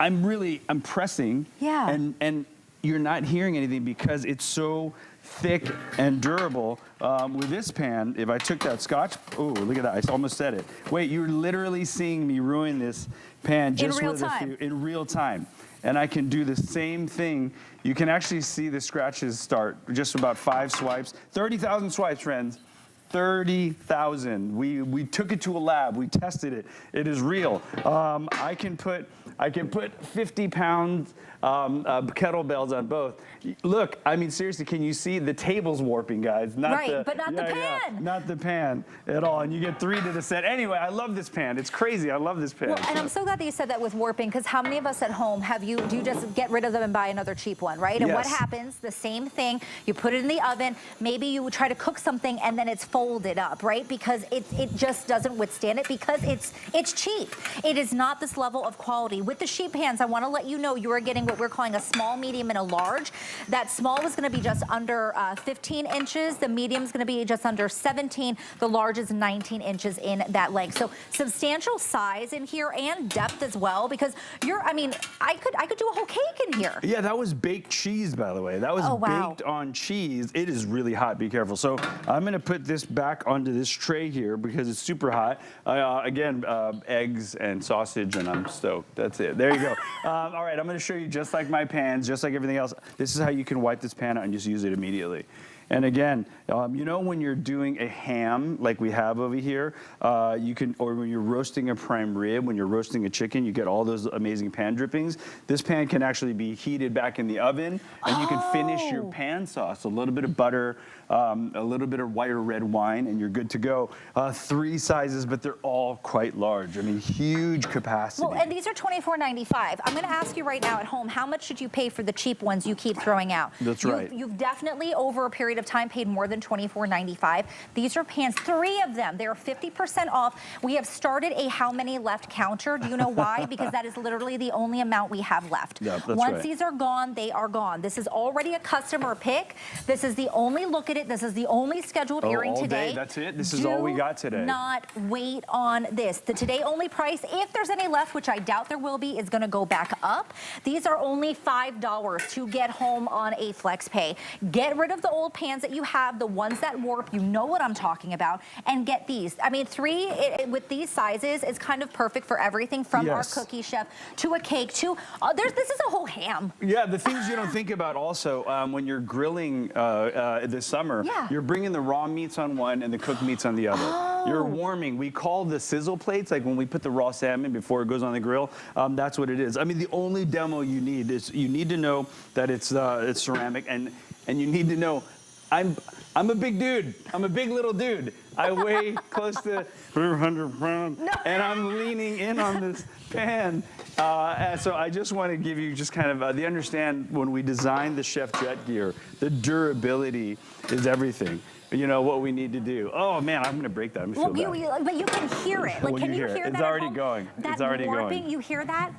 I'm pressing, yeah. and you're not hearing anything because it's so thick and durable. With this pan, if I took that Scotch, oh, look at that, I almost said it. Wait, you're literally seeing me ruin this pan just in real time. And I can do the same thing. You can actually see the scratches start just about 5 swipes. 30,000 swipes, friends. 30,000. We took it to a lab. We tested it. It is real. I can put 50 pounds kettlebells on both. Look, I mean, seriously, can you see the table's warping, guys? But not the pan. Yeah, not the pan at all. And you get 3 to the set. Anyway, I love this pan. It's crazy. I love this pan. Well, and I'm so glad that you said that with warping, because how many of us at home do you just get rid of them and buy another cheap one, right? And what happens? The same thing. You put it in the oven. Maybe you would try to cook something and then it's folded up, right? Because it just doesn't withstand it because it's cheap. It is not this level of quality. With the sheet pans, I want to let you know you are getting what we're calling a small, medium, and a large. That small is going to be just under 15 inches. The medium is going to be just under 17. The large is 19 inches in that length. So substantial size in here and depth as well, because I could do a whole cake in here. Yeah, that was baked cheese, by the way. That was baked on cheese. It is really hot. Be careful. So I'm going to put this back onto this tray here because it's super hot. Again, eggs and sausage, and I'm stoked. That's it. There you go. All right, I'm going to show you just like my pans, just like everything else. This is how you can wipe this pan out and just use it immediately. And again, you know, when you're doing a ham like we have over here, you can, or when you're roasting a prime rib, when you're roasting a chicken, you get all those amazing pan drippings. This pan can actually be heated back in the oven, and you can finish your pan sauce, a little bit of butter, a little bit of white or red wine, and you're good to go. 3 sizes, but they're all quite large. I mean, huge capacity. Well, and these are $24.95. I'm going to ask you right now at home, how much should you pay for the cheap ones you keep throwing out? That's right. You've definitely, over a period of time, paid more than $24.95. These are pans, 3 of them. They're 50% off. We have started a how many left counter. Do you know why? Because that is literally the only amount we have left. Yeah, that's Once right. these are gone, they are gone. This is already a customer pick. This is the only look at it. This is the only scheduled airing all today. day, that's it? This is all we got today. Do not wait on this. The today only price, if there's any left, which I doubt there will be, is going to go back up. These are only $5 to get home on a flex pay. Get rid of the old pans that you have, the ones that warp, you know what I'm talking about, and get these. I mean, 3 with these sizes is kind of perfect for everything from our cookie chef to a cake to, this is a whole ham. Yeah, the things you don't think about also when you're grilling this summer, you're bringing the raw meats on one and the cooked meats on the other. You're warming. We call the sizzle plates, like when we put the raw salmon before it goes on the grill, that's what it is. I mean, the only demo you need is you need to know that it's ceramic, and you need to know I'm a big dude. I'm a big little dude. I weigh close to 300 pounds, and I'm leaning in on this pan. And so I just want to give you just kind of the understand when we designed the Chef Jet gear, the durability is everything. You know what we need to do. Oh man, I'm gonna break that. I'm gonna feel bad. But you can hear it. Like, When can you you hear hear it, that? it's already at home? going. That It's already warping, going. you hear that?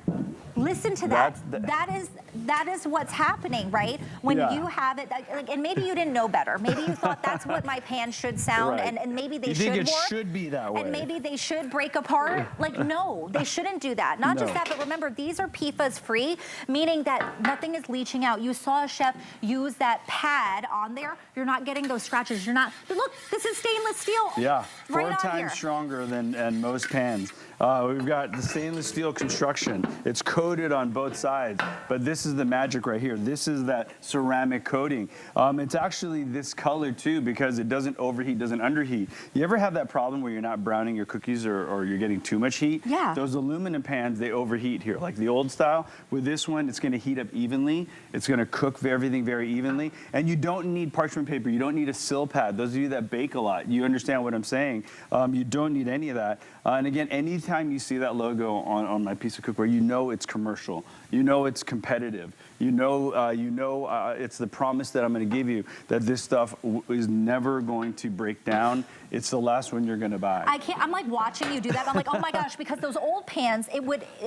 Listen to that. That is what's happening, right? When you have it, like, and maybe you didn't know better. Maybe you thought that's what my pan should sound, Right. and maybe they You should think it warp, should be that way. and maybe they should break apart. Like, no, they shouldn't do that. Not just that, but remember, these are PFAS free, meaning that nothing is leaching out. You saw a chef use that pad on there. You're not getting those scratches. You're not. But look, this is stainless steel. Yeah, right 4 on times here. stronger than most pans. We've got the stainless steel construction. It's coated on both sides, but this is the magic right here. This is that ceramic coating. It's actually this color too because it doesn't overheat, doesn't underheat. You ever have that problem where you're not browning your cookies or you're getting too much heat? Yeah. Those aluminum pans, they overheat here, like the old style. With this one, it's gonna heat up evenly. It's gonna cook everything very evenly. And you don't need parchment paper. You don't need a sill pad. Those of you that bake a lot, you understand what I'm saying. You don't need any of that. And again, anytime you see that logo on my piece of cookware, you know it's commercial. You know it's competitive. You know it's the promise that I'm going to give you that this stuff is never going to break down. It's the last one you're going to buy. I'm like watching you do that. I'm like, oh my gosh, because those old pans,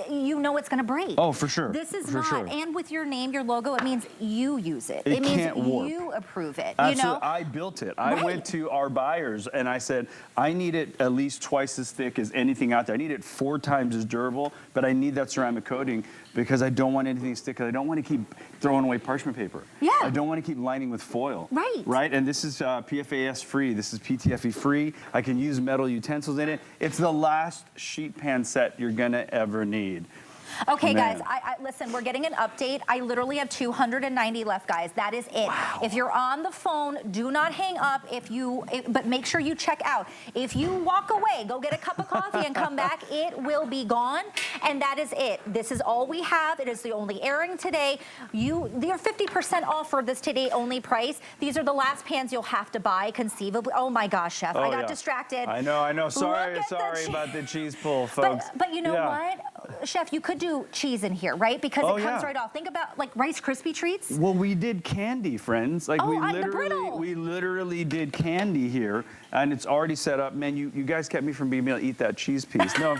you know it's going to break. Oh, for sure. This is for not. Sure. And with your name, your logo, it means you use it. It means can't warp. you approve it. Absolutely. You know? I built it. I went to our buyers and I said, I need it at least twice as thick as anything out there. I need it 4 times as durable, but I need that ceramic coating because I don't want anything to stick. I don't want to keep throwing away parchment paper. Yeah. I don't want to keep lining with foil. Right. Right? And this is PFAS free. This is PTFE free. I can use metal utensils in it. It's the last sheet pan set you're going to ever need. Okay, Man. guys, listen, we're getting an update. I literally have 290 left, guys. That is it. Wow. If you're on the phone, do not hang up. But make sure you check out. If you walk away, go get a cup of coffee and come back, it will be gone. And that is it. This is all we have. It is the only airing today. You're 50% off for this today only price. These are the last pans you'll have to buy conceivably. Oh my gosh, Chef, I got distracted. I know. Sorry Look at the about the cheese pull, folks. But you know what, Chef, you could do cheese in here, right? Because it comes right off. Think about like Rice Krispie treats. Well, we did candy, friends. Like we literally did candy here, and it's already set up. Man, you guys kept me from being able to eat that cheese piece. No,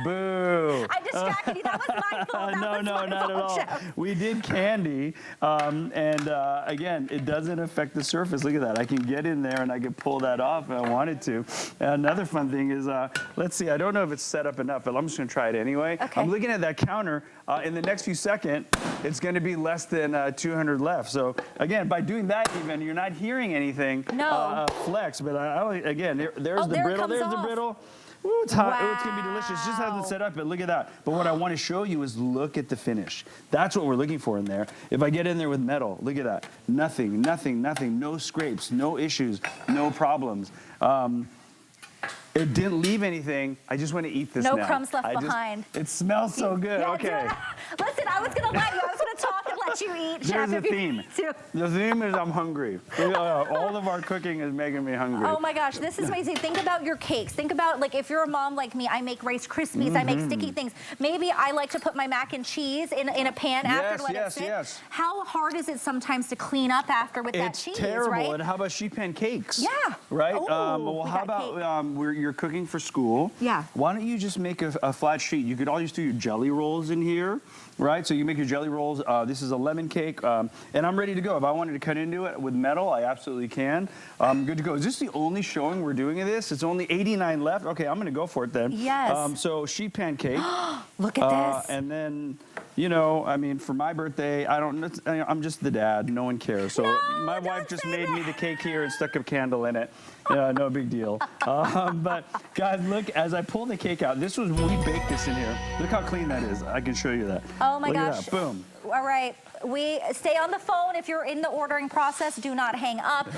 boo. I distracted you. That was my fault. No, not at all. Chef. We did candy, and again, it doesn't affect the surface. Look at that. I can get in there and I can pull that off if I wanted to. Another fun thing is, let's see. I don't know if it's set up enough, but I'm just going to try it anyway. Okay. I'm looking at that counter. In the next few seconds, it's going to be less than 200 left. So again, by doing that, even you're not hearing anything No. flex. But again, there's the there it brittle. comes There's the off. brittle. Ooh, it's hot. Ooh, it's gonna be delicious. Just Wow. hasn't set up, but look at that. But what I want to show you is look at the finish. That's what we're looking for in there. If I get in there with metal, look at that. Nothing, nothing, nothing. No scrapes, no issues, no problems. It didn't leave anything. I just want to eat this No now. crumbs left behind. It smells so good. Yeah, Okay. Listen, I was gonna let you. I was gonna talk and let you eat. There's Chef, a if you theme. need to. The theme is I'm hungry. All of our cooking is making me hungry. Oh my gosh, this is amazing. Think about your cakes. Think about, like, if you're a mom like me, I make Rice Krispies, I make sticky things. Maybe I like to put my mac and cheese in a pan after to let it sit. Yes. How hard is it sometimes to clean up after with that cheese, It's terrible. right? And how about sheet pan cakes? Yeah. Right? Oh, well, we how got about you're cooking for school? Yeah. Why don't you just make a flat sheet? You could always do your jelly rolls in here, right? So you make your jelly rolls. This is a lemon cake, and I'm ready to go. If I wanted to cut into it with metal, I absolutely can. Good to go. Is this the only showing we're doing of this? It's only 89 left. Okay, I'm going to go for it then. Yes. So sheet pan cake. Look at this. And then, you know, I mean, for my birthday, I'm just the dad. No one cares. So my wife don't just say made that. me the cake here and stuck a candle in it. Yeah, no big deal. But guys, look, as I pull the cake out, we baked this in here. Look how clean that is. I can show you that. Oh my Look at gosh. that. Boom. All right. We stay on the phone if you're in the ordering process. Do not hang up.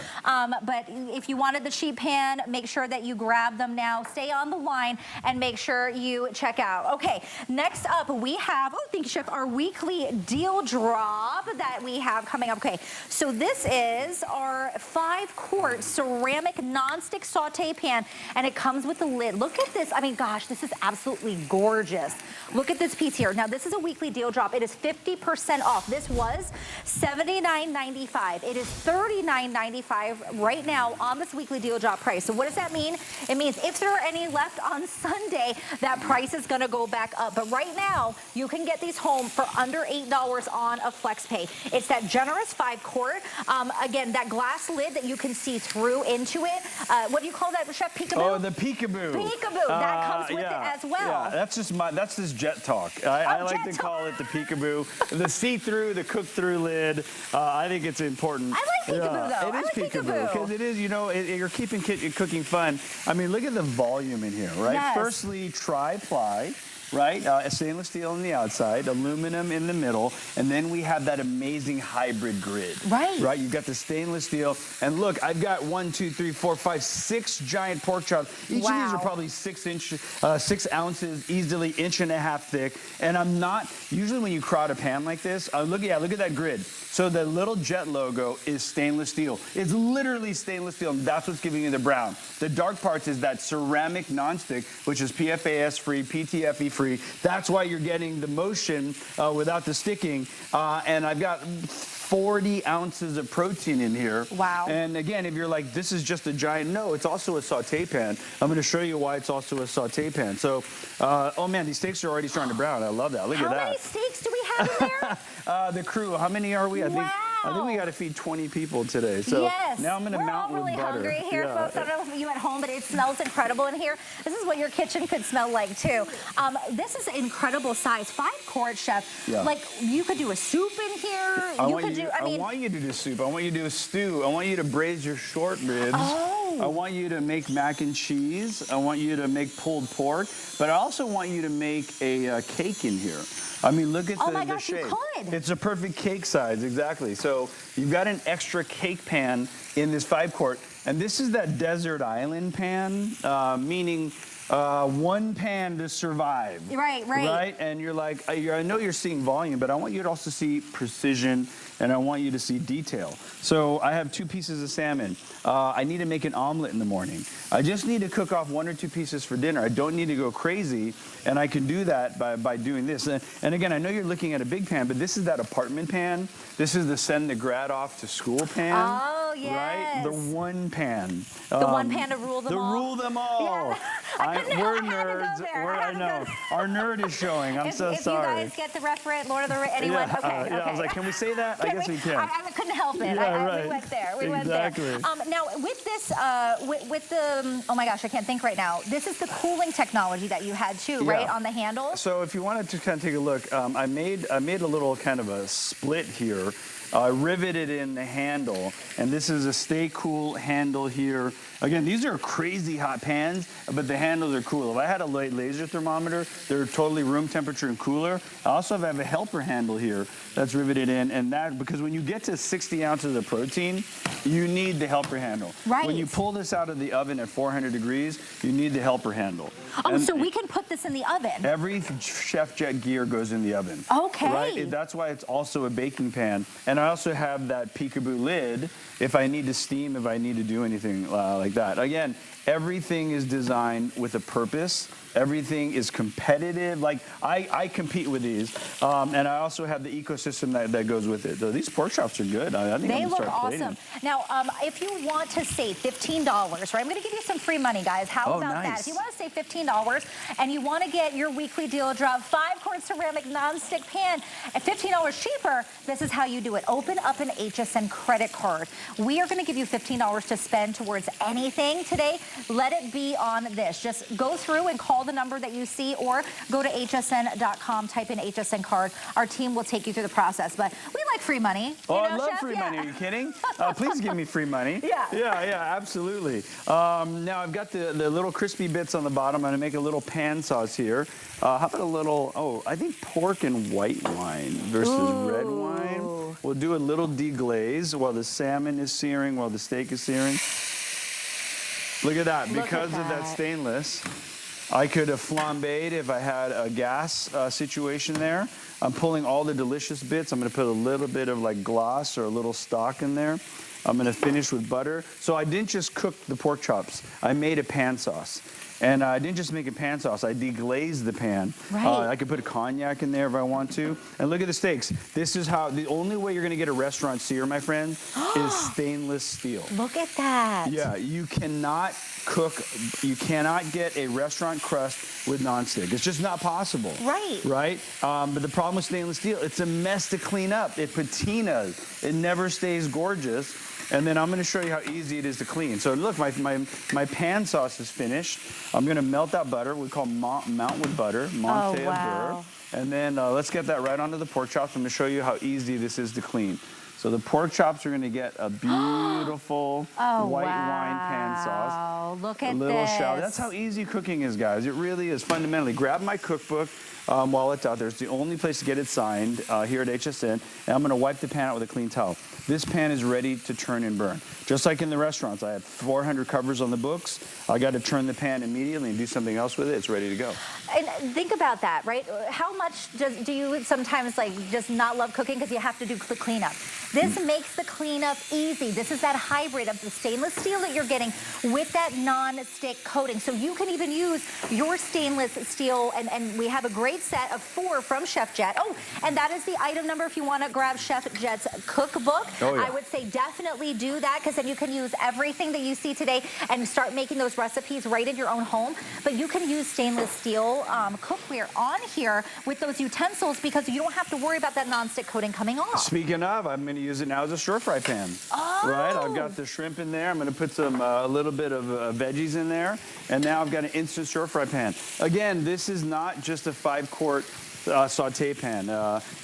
But if you wanted the sheet pan, make sure that you grab them now. Stay on the line and make sure you check out. Okay, next up we have, oh, thank you, Chef, our weekly deal drop that we have coming up. Okay, so this is our 5-quart ceramic nonstick saute pan, and it comes with a lid. Look at this. I mean, gosh, this is absolutely gorgeous. Look at this piece here. Now, this is a weekly deal drop. It is 50% off. This was $79.95. It is $39.95 right now on this weekly deal drop price. So what does that mean? It means if there are any left on Sunday, that price is gonna go back up. But right now, you can get these home for under $8 on a FlexPay. It's that generous 5-quart. Again, that glass lid that you can see through into it. What do you call that, Chef? Peekaboo? Oh, the peekaboo. Peekaboo. That comes with it as well. Yeah, that's just Jet talk. I like Jet to talk. call it the peekaboo. The see-through, the cook-through lid. I think it's important. I like peekaboo, though. It I is like peekaboo because it is, you know, you're keeping cooking fun. I mean, look at the volume in here, right? Yes. Firstly, tri-ply. Right, stainless steel on the outside, aluminum in the middle, and then we have that amazing hybrid grid. Right. Right, you've got the stainless steel, and look, I've got 1, 2, 3, 4, 5, 6 giant pork chops. Each of these are probably 6 ounces, easily 1.5 inches thick. And I'm not, usually when you crowd a pan like this, look at that grid. So the little Jet logo is stainless steel. It's literally stainless steel, and that's what's giving you the brown. The dark parts is that ceramic nonstick, which is PFAS free, PTFE free. That's why you're getting the motion without the sticking. And I've got 40 ounces of protein in here. Wow. And again, if you're like, this is just a giant, no, it's also a saute pan. I'm going to show you why it's also a saute pan. So, oh man, these steaks are already starting to brown. I love that. Look at that. How many steaks do we have in there? The crew, how many are we? I think we got to feed 20 people today. So yes. now I'm going to mount with butter. We're all really hungry here, folks. I don't know if you at home, but it smells incredible in here. This is what your kitchen could smell like, too. This is an incredible size. 5-quart, Chef. Yeah. Like, you could do a soup in here. I want you to do soup. I want you to do a stew. I want you to braise your short ribs. Oh. I want you to make mac and cheese. I want you to make pulled pork. But I also want you to make a cake in here. I mean, look at the shape. You could. It's a perfect cake size, exactly. So you've got an extra cake pan in this 5-quart. And this is that desert island pan, meaning one pan to survive. Right. Right? And you're like, I know you're seeing volume, but I want you to also see precision, and I want you to see detail. So I have 2 pieces of salmon. I need to make an omelet in the morning. I just need to cook off 1 or 2 pieces for dinner. I don't need to go crazy, and I can do that by doing this. And again, I know you're looking at a big pan, but this is that apartment pan. This is the send the grad off to school pan. Oh, yes. Right? The one pan. The one pan to rule them all. To rule them all. Yeah. We're nerds. I know. Our nerd is showing. I'm so sorry. If you guys get the reference, Lord of the Rings, anyone? Yeah, okay. I was like, can we say that? I guess we can. I couldn't help it. Yeah, right. We went there. Exactly. Now, with this, with the, oh my gosh, I can't think right now. This is the cooling technology that you had too, right, on the handle? So if you wanted to kind of take a look, I made a little kind of a split here. riveted in the handle. And this is a Stay Cool handle here. Again, these are crazy hot pans, but the handles are cool. If I had a light laser thermometer, they're totally room temperature and cooler. I also have a helper handle here that's riveted in, and that, because when you get to 60 ounces of protein, you need the helper handle. Right. When you pull this out of the oven at 400 degrees, you need the helper handle. Oh, And so we can put this in the oven. every Chef Jet gear goes in the oven. Okay. Right? That's why it's also a baking pan. And I also have that peekaboo lid if I need to steam, if I need to do anything like that. Again, everything is designed with a purpose. Everything is competitive. Like, I compete with these. And I also have the ecosystem that goes with it. So these pork chops are good. I think They I'm look gonna start plating awesome. them. Now, if you want to save $15, right, I'm going to give you some free money, guys. How Oh, about that? nice. If you want to save $15 and you want to get your weekly deal drop, 5-quart ceramic nonstick pan at $15 cheaper, this is how you do it. Open up an HSN credit card. We are going to give you $15 to spend towards anything today. Let it be on this. Just go through and call the number that you see, or go to hsn.com, type in HSN card. Our team will take you through the process. But we like free money. Oh, You I know, love Chef? free Yeah. money. Are you kidding? Please give me free money. Yeah. Yeah, absolutely. Now I've got the little crispy bits on the bottom. I'm going to make a little pan sauce here. How about a little, I think pork and white wine versus red wine. We'll do a little deglaze while the salmon is searing, while the steak is searing. Look at that. Because of that stainless, I could have flambéed if I had a gas situation there. I'm pulling all the delicious bits. I'm going to put a little bit of like gloss or a little stock in there. I'm going to finish with butter. So I didn't just cook the pork chops. I made a pan sauce. And I didn't just make a pan sauce, I deglazed the pan. Right. I could put a cognac in there if I want to. And look at the steaks. This is how, the only way you're gonna get a restaurant sear, my friend, is stainless steel. Look at that. Yeah, you cannot you cannot get a restaurant crust with nonstick. It's just not possible. Right. Right? But the problem with stainless steel, it's a mess to clean up. It patinas. It never stays gorgeous. And then I'm going to show you how easy it is to clean. So look, my pan sauce is finished. I'm going to melt that butter. We call mount with butter, monte au beurre. And then let's get that right onto the pork chops. I'm going to show you how easy this is to clean. So the pork chops are going to get a beautiful white wine pan sauce. Look at a little this. shower. That's how easy cooking is, guys. It really is. Fundamentally, grab my cookbook while it's out there. It's the only place to get it signed here at HSN. And I'm going to wipe the pan out with a clean towel. This pan is ready to turn and burn. Just like in the restaurants, I have 400 covers on the books. I got to turn the pan immediately and do something else with it. It's ready to go. And think about that, right? How much do you sometimes like just not love cooking because you have to do the cleanup? This makes the cleanup easy. This is that hybrid of the stainless steel that you're getting with that non-stick coating. So you can even use your stainless steel, and we have a great set of 4 from Chef Jet. Oh, and that is the item number if you want to grab Chef Jet's cookbook. Oh, yeah. I would say definitely do that, because then you can use everything that you see today and start making those recipes right in your own home. But you can use stainless steel cookware on here with those utensils, because you don't have to worry about that non-stick coating coming off. Speaking of, I'm going to use it now as a stir fry pan. Oh. Right, I've got the shrimp in there. I'm going to put some a little bit of veggies in there, and now I've got an instant stir fry pan. Again, this is not just a 5-quart saute pan.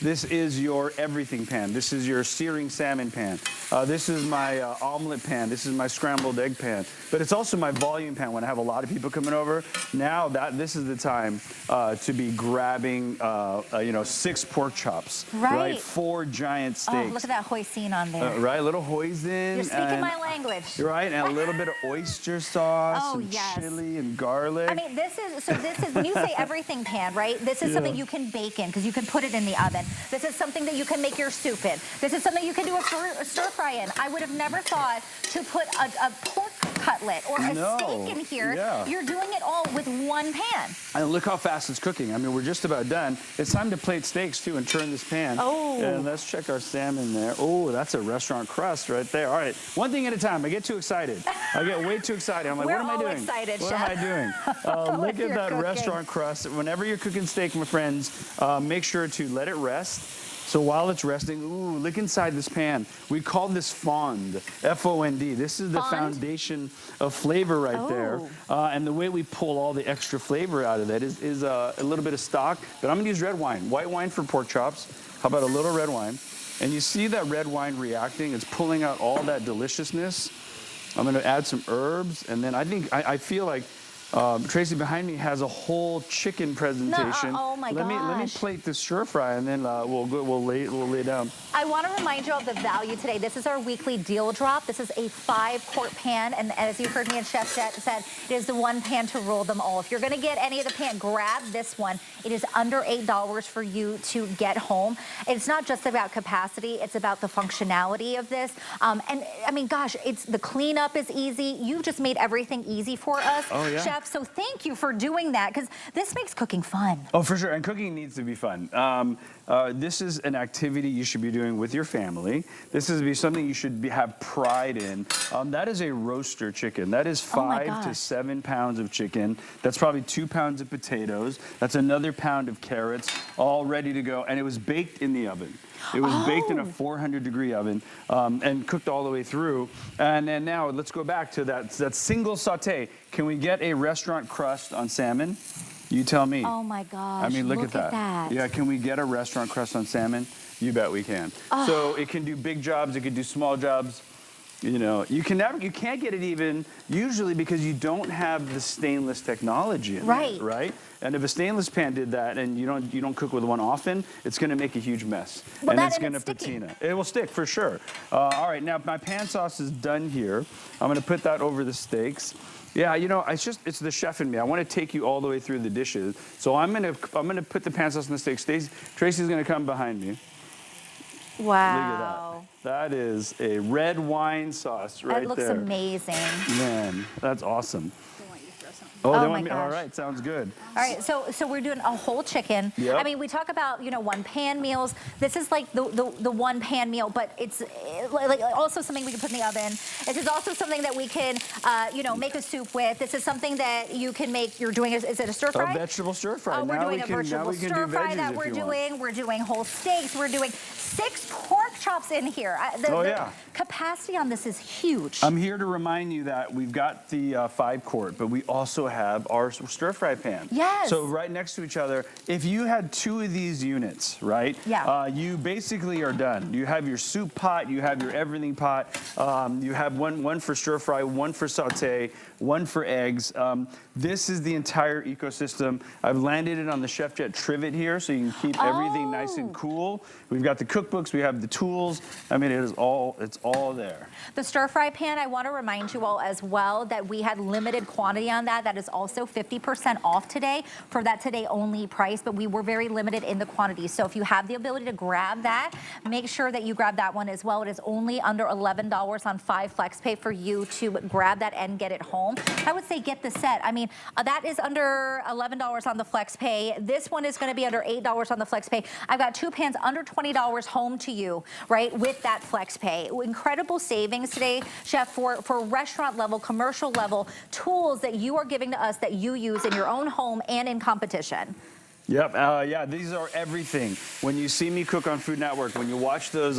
This is your everything pan. This is your searing salmon pan. This is my omelet pan. This is my scrambled egg pan. But it's also my volume pan when I have a lot of people coming over. Now this is the time to be grabbing 6 pork chops. Right. 4 giant steaks. Oh, look at that hoisin on there. Right, a little hoisin. You're speaking my language. Right, and a little bit of oyster sauce, Oh, and yes. chili and garlic. I mean, this is when you say everything pan, right? This is something you can bake in, because you can put it in the oven. This is something that you can make your soup in. This is something you can do a stir fry in. I would have never thought to put a pork cutlet or a steak in here. Yeah. You're doing it all with one pan. And look how fast it's cooking. I mean, we're just about done. It's time to plate steaks, too, and turn this pan. Oh. And let's check our salmon there. Oh, that's a restaurant crust right there. All right, one thing at a time. I get too excited. I get way too excited. I'm like, We're what am I all doing? excited, what Chef. am I doing? Look you're at that cooking. restaurant crust. Whenever you're cooking steak, my friends, make sure to let it rest. So while it's resting, ooh, look inside this pan. We call this fond, F-O-N-D. This is the foundation of flavor right there. And the way we pull all the extra flavor out of that is a little bit of stock. But I'm going to use red wine. White wine for pork chops. How about a little red wine? And you see that red wine reacting. It's pulling out all that deliciousness. I'm going to add some herbs, and then I feel like Tracy behind me has a whole chicken presentation. Oh my Let me gosh. plate this stir fry, and then we'll lay down. I want to remind you of the value today. This is our weekly deal drop. This is a 5-quart pan, and as you heard me and Chef Jet said, it is the one pan to rule them all. If you're going to get any of the pan, grab this one. It is under $8 for you to get home. It's not just about capacity; it's about the functionality of this. And I mean, gosh, it's the cleanup is easy. You've just made everything easy for us, Oh, yeah. Chef. So thank you for doing that, because this makes cooking fun. Oh, for sure, and cooking needs to be fun. This is an activity you should be doing with your family. This is something you should have pride in. That is a roaster chicken. That is 5 to 7 pounds of chicken. That's probably 2 pounds of potatoes. That's another pound of carrots, all ready to go. And it was baked in the oven. It was baked in a 400-degree oven and cooked all the way through. And then now let's go back to that single saute. Can we get a restaurant crust on salmon? You tell me. Oh my gosh. I mean, look at that. Yeah, can we get a restaurant crust on salmon? You bet we can. So it can do big jobs, it can do small jobs. You know, you can't get it even usually because you don't have the stainless technology in Right. it, right? And if a stainless pan did that and you don't cook with one often, it's going to make a huge mess. Well, and that it's and going to it's sticky. patina. It will stick for sure. All right, now my pan sauce is done here. I'm going to put that over the steaks. Yeah, you know, it's the chef in me. I want to take you all the way through the dishes. So I'm gonna put the pan sauce on the steaks. Tracy's gonna come behind me. Wow. Look at that. That is a red wine sauce right there. That looks amazing. Man, that's awesome. Oh they my want me. All gosh. right, sounds good. All right, so we're doing a whole chicken. Yep. I mean, we talk about, one pan meals. This is like the one pan meal, but it's like also something we can put in the oven. This is also something that we can, make a soup with. This is something that you can make. Is it a stir fry? A vegetable stir fry. We're Now doing we a can- now vegetable we can stir do fry veggies that if we're you want. doing. We're doing whole steaks. We're doing 6 pork chops in here. The capacity on this is huge. I'm here to remind you that we've got the 5-quart, but we also have our stir fry pan. Yes. So right next to each other, if you had 2 of these units, right? Yeah. You basically are done. You have your soup pot, you have your everything pot, you have one for stir fry, one for saute, one for eggs. This is the entire ecosystem. I've landed it on the Chef Jet trivet here, so you can keep everything nice and cool. We've got the cookbooks, we have the tools. I mean, it's all there. The stir fry pan, I want to remind you all as well that we had limited quantity on that. That is also 50% off today for that today only price, but we were very limited in the quantity. So if you have the ability to grab that, make sure that you grab that one as well. It is only under $11 on 5 FlexPay for you to grab that and get it home. I would say get the set. I mean, that is under $11 on the FlexPay. This one is going to be under $8 on the FlexPay. I've got 2 pans under $20 home to you, right, with that FlexPay. Incredible savings today, Chef, for restaurant level, commercial level tools that you are giving to us that you use in your own home and in competition. Yep, yeah, these are everything. When you see me cook on Food Network, when you watch those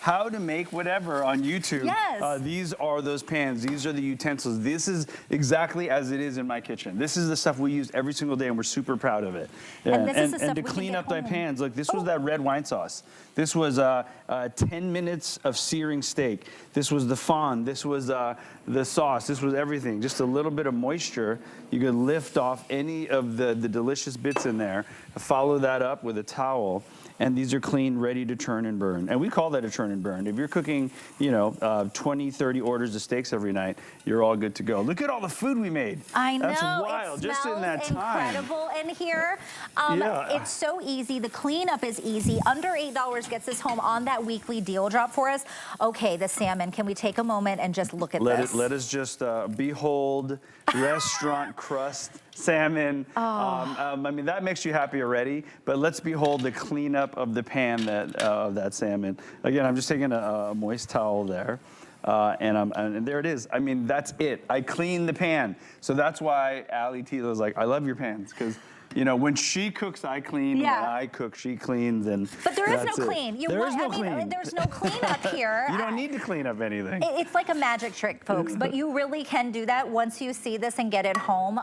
how to make whatever on YouTube, Yes. These are those pans, these are the utensils. This is exactly as it is in my kitchen. This is the stuff we use every single day and we're super proud of it. And this is the stuff to we can clean get up my home. pans, like this was that red wine sauce. This was 10 minutes of searing steak. This was the fond, this was the sauce, this was everything. Just a little bit of moisture. You could lift off any of the delicious bits in there, follow that up with a towel, and these are clean, ready to churn and burn. And we call that a churn and burn. If you're cooking, 20, 30 orders of steaks every night, you're all good to go. Look at all the food we made. I know. That's wild, It just in that time. incredible in here. Yeah. It's so easy. The cleanup is easy. Under $8 gets us home on that weekly deal drop for us. Okay, the salmon. Can we take a moment and just look at this? Let us just behold restaurant crust salmon. I mean, that makes you happy already, but let's behold the cleanup of the pan of that salmon. Again, I'm just taking a moist towel there. And there it is. I mean, that's it. I cleaned the pan. So that's why Jet Tila is like, I love your pans, because You know, when she cooks, I clean. Yeah. When I cook, she cleans. And But there is no that's it. clean. There is no clean. There's no clean up here. You don't need to clean up anything. It's like a magic trick, folks, but you really can do that once you see this and get it home.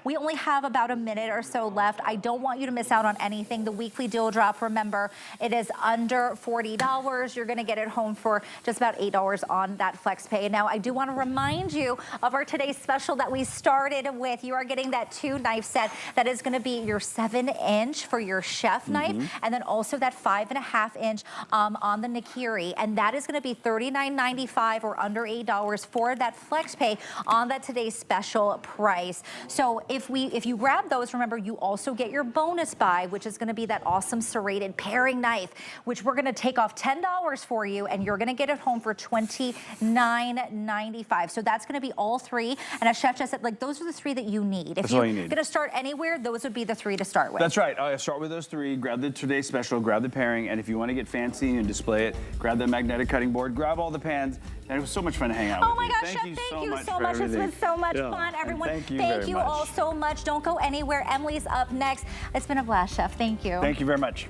We only have about a minute or so left. I don't want you to miss out on anything. The weekly deal drop, remember, it is under $40. You're gonna get it home for just about $8 on that flex pay. Now, I do wanna remind you of our today's special that we started with. You are getting that 2-knife set that is gonna be your 7-inch for your chef knife, and then also that 5.5-inch on the Nikiri, and that is gonna be $39.95 or under $8 for that flex pay on that today's special price. So if you grab those, remember you also get your bonus buy, which is gonna be that awesome serrated paring knife, which we're gonna take off $10 for you, and you're gonna get it home for $29.95. So that's gonna be all three. And as Chef just said, like, those are the three that you need. If you're gonna start anywhere, those would be the three to start with. That's right. Start with those three. Grab the today's special. Grab the pairing. And if you want to get fancy and display it, grab the magnetic cutting board. Grab all the pans. And it was so much fun to hang out with you. Oh my gosh, Thank Chef, you thank so you much so for much. It's everything. been so much Yeah. fun, everyone. And thank Thank you you all so much. Don't go anywhere. Emily's up next. It's been a blast, Chef. Thank you. Thank you very much.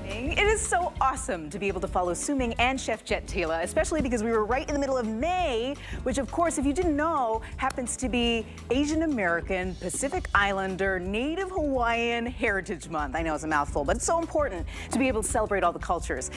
It is so awesome to be able to follow Suming and Chef Jet Tila, especially because we were right in the middle of May, which of course, if you didn't know, happens to be Asian American, Pacific Islander, Native Hawaiian Heritage Month. I know it's a mouthful, but it's so important to be able to celebrate all the cultures.